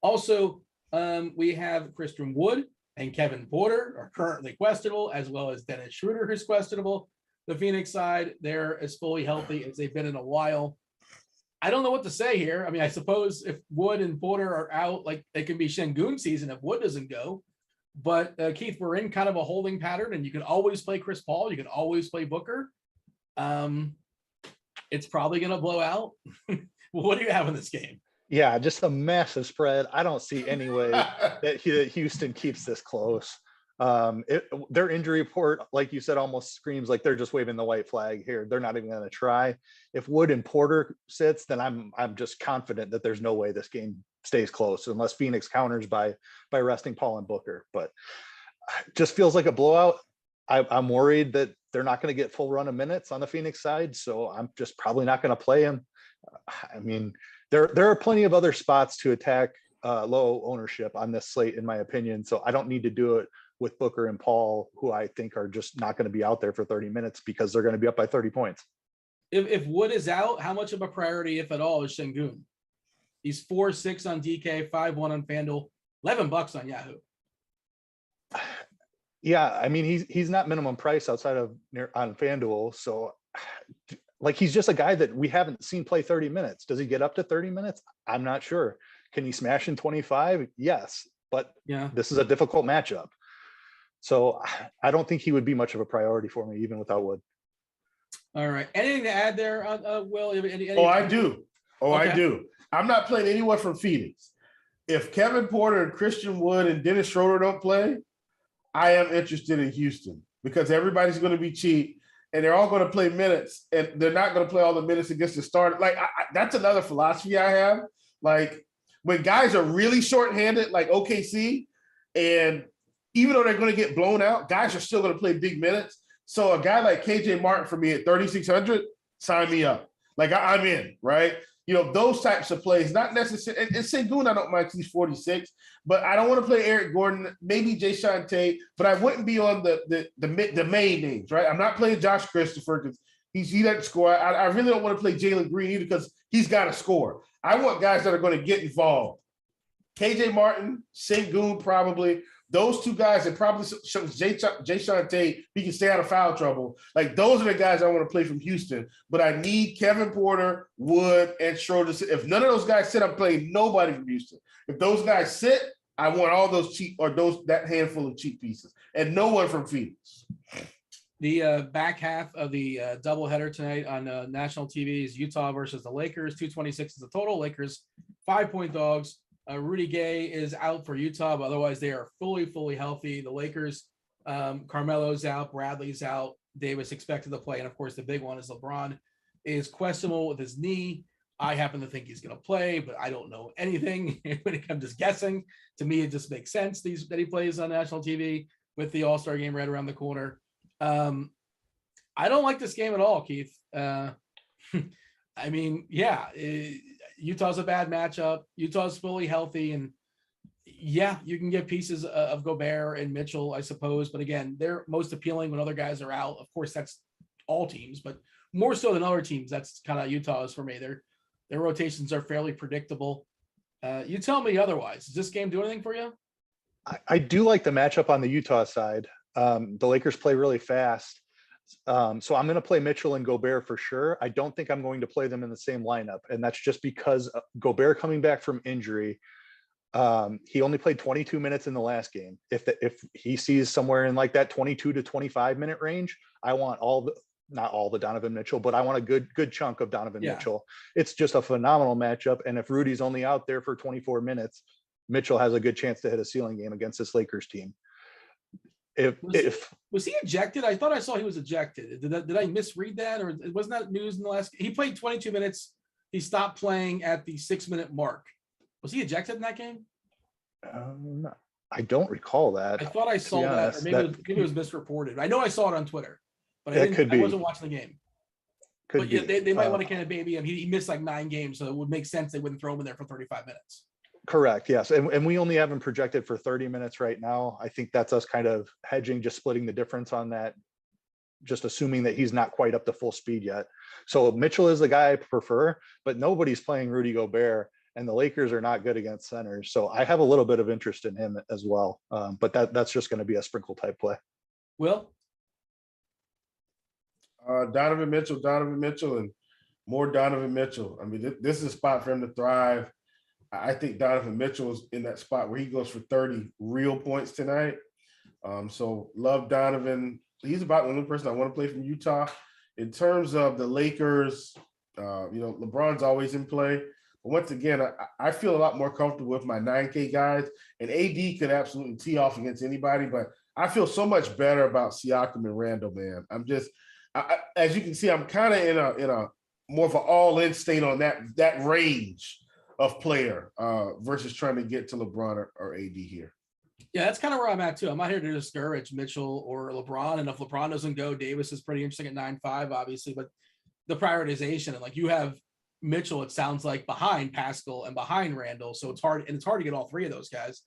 Also, we have Christian Wood and Kevin Porter are currently questionable, as well as Dennis Schroeder, who's questionable. The Phoenix side, they're as fully healthy as they've been in a while. I don't know what to say here. I mean, I suppose if Wood and Porter are out, like it can be Şengün season if Wood doesn't go. But Keith, we're in kind of a holding pattern, and you can always play Chris Paul. You can always play Booker. It's probably going to blow out. What do you have in this game? Yeah, just a massive spread. I don't see any way that Houston keeps this close. Their injury report, like you said, almost screams like they're just waving the white flag here. They're not even going to try. If Wood and Porter sits, then I'm just confident that there's no way this game stays close unless Phoenix counters by resting Paul and Booker. But it just feels like a blowout. I'm worried that they're not going to get full run of minutes on the Phoenix side, so I'm just probably not going to play him. I mean, there are plenty of other spots to attack low ownership on this slate, in my opinion. So I don't need to do it with Booker and Paul, who I think are just not going to be out there for 30 minutes because they're going to be up by 30 points. If Wood is out, how much of a priority, if at all, is Şengün? He's 4-6 on DK, 5-1 on FanDuel, $11 on Yahoo. Yeah, I mean, he's not minimum price outside of on FanDuel. So like, he's just a guy that we haven't seen play 30 minutes. Does he get up to 30 minutes? I'm not sure. Can he smash in 25? Yes, but yeah, this is a difficult matchup. So I don't think he would be much of a priority for me, even without Wood. All right. Anything to add there, Will? I do. Okay. I do. I'm not playing anyone from Phoenix. If Kevin Porter and Christian Wood and Dennis Schroeder don't play, I am interested in Houston because everybody's going to be cheap and they're all going to play minutes, and they're not going to play all the minutes against the starter. Like, that's another philosophy I have. Like, when guys are really shorthanded, like OKC, and even though they're going to get blown out, guys are still going to play big minutes. So a guy like KJ Martin for me at 3,600, sign me up. Like, I'm in, right? You know, those types of plays, not necessarily. And Şengün, I don't mind, he's 46, but I don't want to play Eric Gordon, maybe Jae'Sean Tate, but I wouldn't be on the main names, right? I'm not playing Josh Christopher because he doesn't score. I really don't want to play Jalen Green either because he's got to score. I want guys that are going to get involved. KJ Martin, Şengün probably. Those two guys, and probably Jae'Sean Tate, he can stay out of foul trouble. Like, those are the guys I want to play from Houston. But I need Kevin Porter, Wood, and Schroeder. If none of those guys sit, I'm playing nobody from Houston. If those guys sit, I want all those cheap, or that handful of cheap pieces, and no one from Phoenix. The back half of the doubleheader tonight on national TV is Utah versus the Lakers. 226 is the total. Lakers 5-point dogs. Rudy Gay is out for Utah, but otherwise they are fully healthy. The Lakers, Carmelo's out, Bradley's out, Davis expected to play, and of course the big one is LeBron is questionable with his knee. I happen to think he's going to play, but I don't know anything. I'm just guessing. To me, it just makes sense that he plays on national TV with the All-Star game right around the corner. I don't like this game at all, Keith. I mean, yeah. Utah's a bad matchup. Utah's fully healthy, and yeah, you can get pieces of Gobert and Mitchell, I suppose. But again, they're most appealing when other guys are out. Of course, that's all teams, but more so than other teams. That's kind of Utah's for me. Their rotations are fairly predictable. You tell me otherwise. Does this game do anything for you? I do like the matchup on the Utah side. The Lakers play really fast. So I'm going to play Mitchell and Gobert for sure. I don't think I'm going to play them in the same lineup. And that's just because Gobert coming back from injury, he only played 22 minutes in the last game. If he sees somewhere in like that 22 to 25 minute range, I want not all the Donovan Mitchell, but I want a good chunk of Donovan Mitchell. It's just a phenomenal matchup. And if Rudy's only out there for 24 minutes, Mitchell has a good chance to hit a ceiling game against this Lakers team. Was he ejected? I thought I saw he was ejected. Did I misread that, or wasn't that news in the last? He played 22 minutes. He stopped playing at the 6-minute mark. Was he ejected in that game? I don't recall that. I thought I saw that, or maybe it was misreported. I know I saw it on Twitter, but I wasn't watching the game. But yeah, they might want to kind of baby him. He missed like 9 games, so it would make sense they wouldn't throw him in there for 35 minutes. Correct. Yes. And we only have him projected for 30 minutes right now. I think that's us kind of hedging, just splitting the difference on that, just assuming that he's not quite up to full speed yet. So Mitchell is the guy I prefer, but nobody's playing Rudy Gobert, and the Lakers are not good against centers. So I have a little bit of interest in him as well. But that's just going to be a sprinkle type play. Will? Donovan Mitchell, and more Donovan Mitchell. I mean, this is a spot for him to thrive. I think Donovan Mitchell is in that spot where he goes for 30 real points tonight. So love Donovan. He's about the only person I want to play from Utah. In terms of the Lakers, LeBron's always in play. But once again, I feel a lot more comfortable with my 9K guys. And AD could absolutely tee off against anybody, but I feel so much better about Siakam and Randall, man. I'm just, as you can see, I'm kind of in a more of an all-in state on that range of player versus trying to get to LeBron or AD here. Yeah, that's kind of where I'm at too. I'm not here to discourage Mitchell or LeBron. And if LeBron doesn't go, Davis is pretty interesting at 9.5, obviously. But the prioritization, and like you have Mitchell, it sounds like behind Pascal and behind Randall. So it's hard to get all 3 of those guys.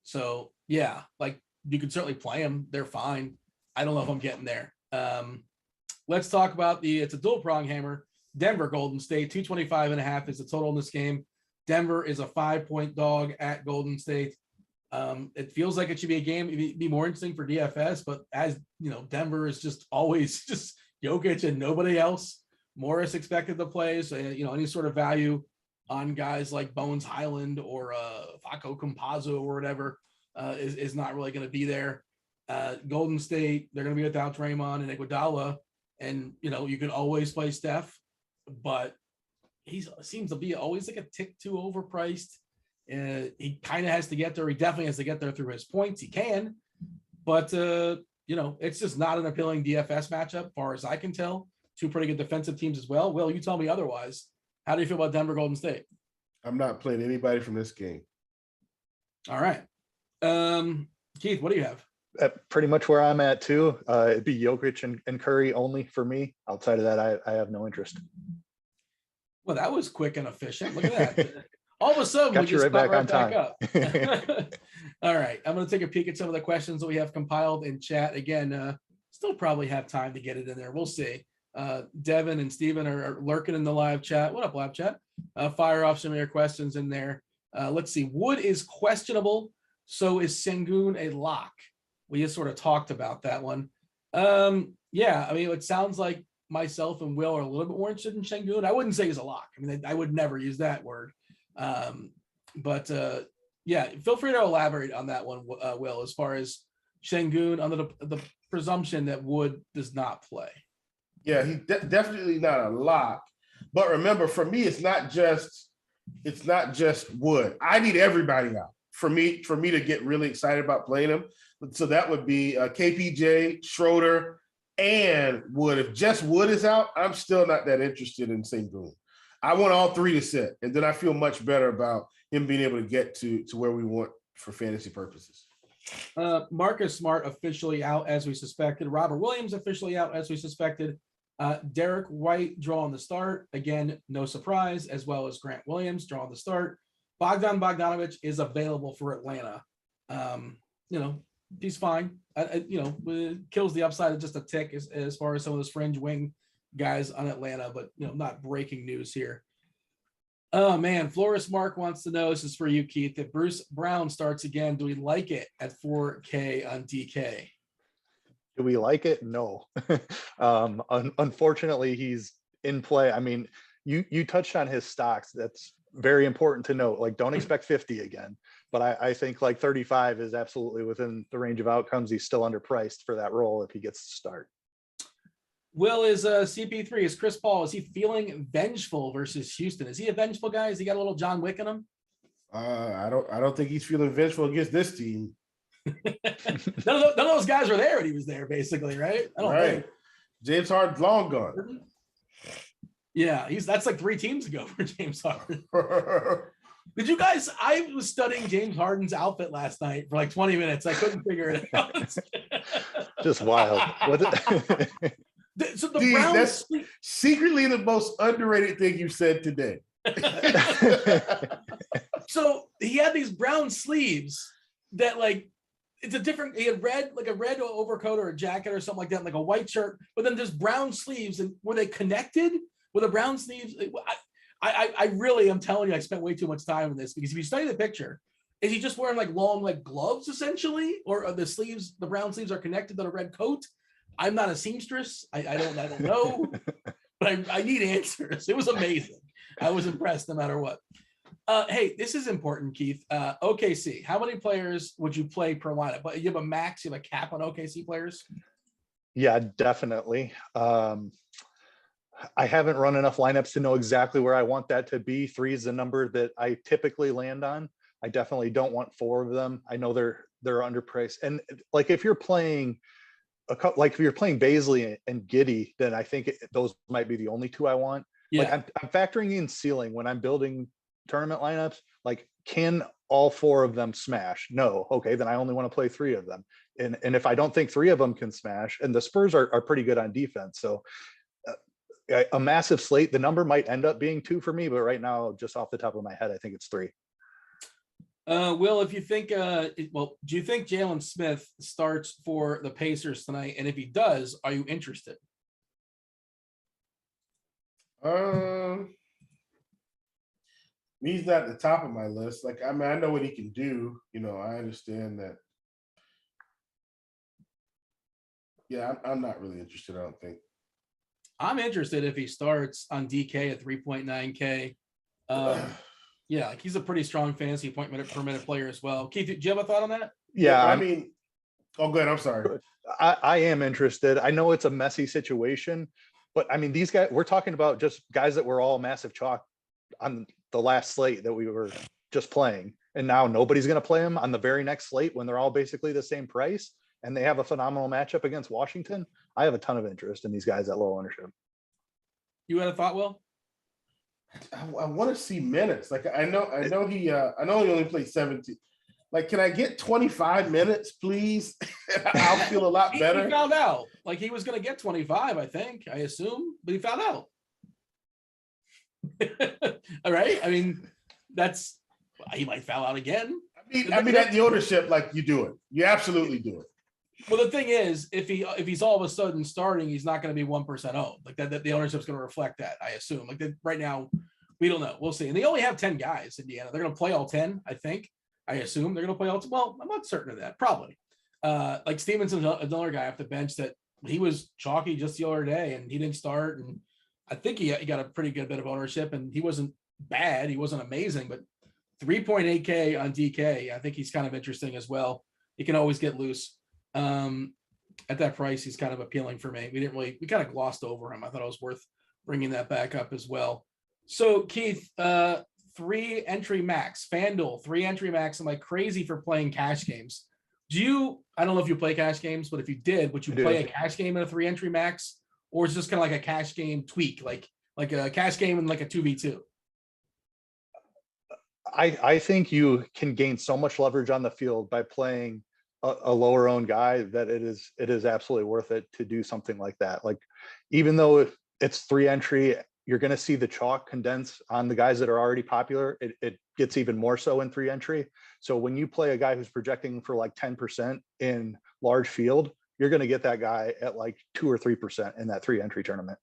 So yeah, like you can certainly play them. They're fine. I don't know if I'm getting there. Let's talk about it's a dual prong hammer. Denver, Golden State, 225.5 is the total in this game. Denver is a 5-point dog at Golden State. It feels like it should be a game. It'd be more interesting for DFS, but as you know, Denver is just always just Jokic and nobody else. Morris expected to play, so any sort of value on guys like Bones Highland or Faco Campazzo or whatever is not really going to be there. Golden State, they're going to be without Draymond and Iguodala, and you can always play Steph, but he seems to be always like a tick too overpriced. He kind of has to get there. He definitely has to get there through his points. He can, but it's just not an appealing DFS matchup, far as I can tell. 2 pretty good defensive teams as well. Will, you tell me otherwise. How do you feel about Denver, Golden State? I'm not playing anybody from this game. All right. Keith, what do you have? Pretty much where I'm at too. It'd be Jokic and Curry only for me. Outside of that, I have no interest. Well, that was quick and efficient. Look at that. All of a sudden, Got we you just right back back on up. All right. I'm going to take a peek at some of the questions that we have compiled in chat. Again, still probably have time to get it in there. We'll see. Devin and Steven are lurking in the live chat. What up, live chat? Fire off some of your questions in there. Let's see. Wood is questionable. So is Sengun a lock? We just sort of talked about that one. Yeah, I mean, it sounds like myself and Will are a little bit more interested in Sengun. I wouldn't say he's a lock. I mean, I would never use that word. But yeah, feel free to elaborate on that one, Will, as far as Sengun under the presumption that Wood does not play. Yeah, he's definitely not a lock. But remember, for me, it's not just Wood. I need everybody out for me to get really excited about playing him. So that would be KPJ, Schroeder, and Wood. If just Wood is out, I'm still not that interested in Sengun. I want all 3 to sit, and then I feel much better about him being able to get to where we want for fantasy purposes. Marcus Smart officially out as we suspected. Robert Williams officially out as we suspected. Derek White drawing the start. Again, no surprise, as well as Grant Williams drawing the start. Bogdan Bogdanovic is available for Atlanta. He's fine. Kills the upside of just a tick as far as some of those fringe wing guys on Atlanta, but not breaking news here. Oh man, Flores Mark wants to know, this is for you, Keith, if Bruce Brown starts again, do we like it at 4K on DK? Do we like it? No. Unfortunately, he's in play. I mean, you touched on his stocks. That's very important to note. Like, don't expect 50 again. But I think like 35 is absolutely within the range of outcomes. He's still underpriced for that role if he gets to start. Will is CP3. Is Chris Paul, is he feeling vengeful versus Houston? Is he a vengeful guy? Has he got a little John Wick in him? I don't think he's feeling vengeful against this team. none of those guys were there when he was there, basically, right? I don't think. James Harden's long gone. Yeah, that's like 3 teams ago for James Harden. Did you guys? I was studying James Harden's outfit last night for like 20 minutes. I couldn't figure it out. Just wild. So the Dude, Browns that's secretly the most underrated thing you said today. So he had these brown sleeves that like it's a different. He had like a red overcoat or a jacket or something like that, like a white shirt. But then there's brown sleeves, and were they connected with the brown sleeves? I really am telling you, I spent way too much time on this because if you study the picture, is he just wearing like long like gloves essentially, or are the sleeves, the brown sleeves are connected to the red coat? I'm not a seamstress. I don't know, but I need answers. It was amazing. I was impressed no matter what. Hey, this is important, Keith. OKC, how many players would you play per lineup? But you have a max, you have a cap on OKC players? Yeah, definitely. I haven't run enough lineups to know exactly where I want that to be. 3 is the number that I typically land on. I definitely don't want 4 of them. I know they're underpriced. And like if you're playing if you're playing Baisley and Giddey, then I think those might be the only 2 I want. Yeah. Like I'm factoring in ceiling when I'm building tournament lineups. Like, can all 4 of them smash? No. Okay, then I only want to play 3 of them. And if I don't think 3 of them can smash, and the Spurs are pretty good on defense, so a massive slate. The number might end up being 2 for me, but right now, just off the top of my head, I think it's 3. Will, if you think, do you think Jalen Smith starts for the Pacers tonight? And if he does, are you interested? He's not at the top of my list. Like, I mean, I know what he can do. I understand that. Yeah, I'm not really interested, I don't think. I'm interested if he starts on DK at 3.9K. Yeah, like he's a pretty strong fantasy point per minute player as well. Keith, do you have a thought on that? Yeah, I mean, oh, good. I'm sorry. I am interested. I know it's a messy situation, but I mean, these guys, we're talking about just guys that were all massive chalk on the last slate that we were just playing. And now nobody's going to play them on the very next slate when they're all basically the same price and they have a phenomenal matchup against Washington. I have a ton of interest in these guys at low ownership. You had a thought, Will? I want to see minutes. Like, I know he only played 17. Like, can I get 25 minutes, please? I'll feel a lot better. He found out. Like, he was going to get 25, I think, I assume, but he found out. All right. I mean, he might foul out again. I mean, at the ownership, like, you do it. You absolutely do it. Well, the thing is, if he's all of a sudden starting, he's not going to be 1% owned. Like that the ownership's going to reflect that, I assume. Like that right now, we don't know. We'll see. And they only have 10 guys, Indiana. They're going to play all 10, I think. I assume they're going to play all 10. Well, I'm not certain of that. Probably. Like Stevenson's another guy off the bench that he was chalky just the other day, and he didn't start. And I think he got a pretty good bit of ownership, and he wasn't bad. He wasn't amazing, but 3.8K on DK. I think he's kind of interesting as well. He can always get loose. At that price, he's kind of appealing for me. We kind of glossed over him. I thought it was worth bringing that back up as well. So Keith, 3 entry max, FanDuel, 3 entry max. Am I crazy for playing cash games? I don't know if you play cash games, but if you did, would you play a cash game in a 3 entry max? Or is it just kind of like a cash game tweak, like a cash game and like a 2v2? I think you can gain so much leverage on the field by playing a lower owned guy that it is absolutely worth it to do something like that. Like, even though it's 3 entry, you're going to see the chalk condense on the guys that are already popular. It gets even more so in 3 entry. So when you play a guy who's projecting for like 10% in large field, you're going to get that guy at like 2 or 3% in that 3 entry tournament.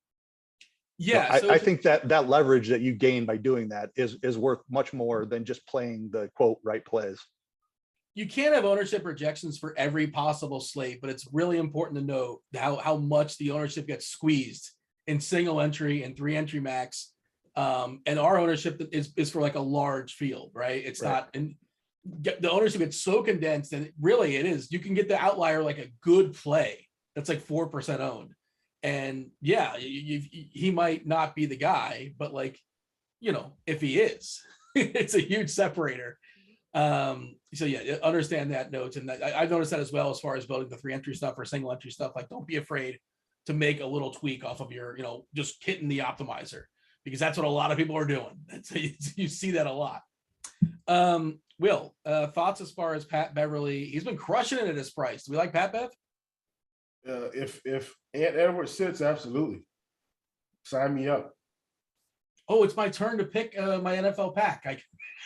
Yeah, so I think that leverage that you gain by doing that is worth much more than just playing the quote right plays. You can't have ownership projections for every possible slate, but it's really important to know how much the ownership gets squeezed in single entry and 3 entry max. And our ownership is for like a large field, right? It's right. Not, and the ownership gets so condensed, and really it is. You can get the outlier like a good play that's like 4% owned. And yeah, he might not be the guy, but like, if he is, it's a huge separator. So yeah, understand that note. And I've noticed that as well, as far as building the 3 entry stuff or single entry stuff. Like, don't be afraid to make a little tweak off of your, just hitting the optimizer, because that's what a lot of people are doing. You see that a lot. Will, thoughts as far as Pat Beverly? He's been crushing it at his price. Do we like Pat Bev? If Ant Edwards sits, absolutely. Sign me up. Oh, it's my turn to pick my NFL pack.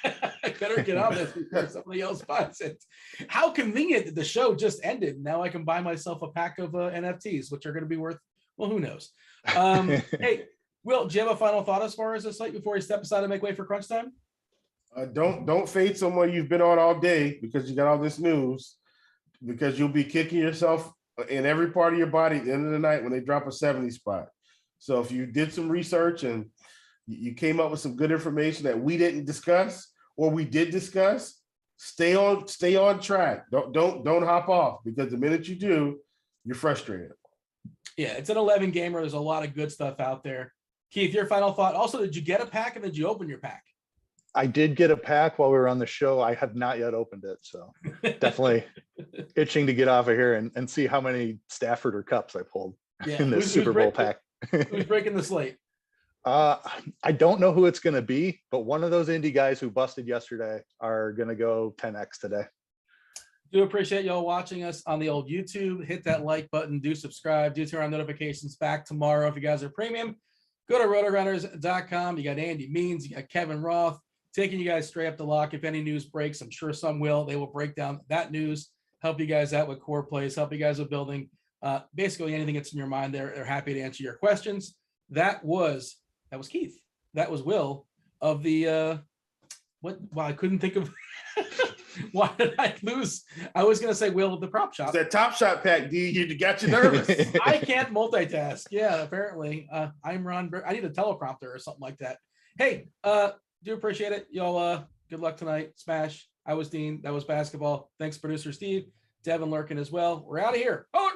I better get on this before somebody else buys it. How convenient that the show just ended. Now I can buy myself a pack of NFTs, which are going to be worth, well, who knows? Hey, Will, do you have a final thought as far as this site before you step aside and make way for crunch time? Don't fade someone you've been on all day because you got all this news, because you'll be kicking yourself in every part of your body at the end of the night when they drop a 70 spot. So if you did some research and you came up with some good information that we didn't discuss or we did discuss, stay on track. Don't hop off, because the minute you do, you're frustrated. Yeah, it's an 11 gamer. There's a lot of good stuff out there. Keith, your final thought. Also, did you get a pack and did you open your pack? I did get a pack while we were on the show. I have not yet opened it, so definitely itching to get off of here and see how many Stafford or Cups I pulled in this Super Bowl pack. Who's breaking the slate? I don't know who it's going to be, but one of those indie guys who busted yesterday are going to go 10x today. Do appreciate y'all watching us on the old YouTube. Hit that like button. Do subscribe. Do turn on notifications. Back tomorrow if you guys are premium. Go to rotogrinders.com. You got Andy Means. You got Kevin Roth taking you guys straight up the lock. If any news breaks, I'm sure some will. They will break down that news, help you guys out with core plays, help you guys with building. Basically anything that's in your mind, they're happy to answer your questions. That was Keith. That was Will of the I couldn't think of why did I lose? I was gonna say Will of the prop shop. It's that Top Shot pack, D. You got you nervous. I can't multitask. Yeah, apparently. I'm Ron. I need a teleprompter or something like that. Hey, do appreciate it. Y'all good luck tonight. Smash. I was Dean. That was basketball. Thanks, producer Steve. Devin Lurkin as well. We're out of here. Oh!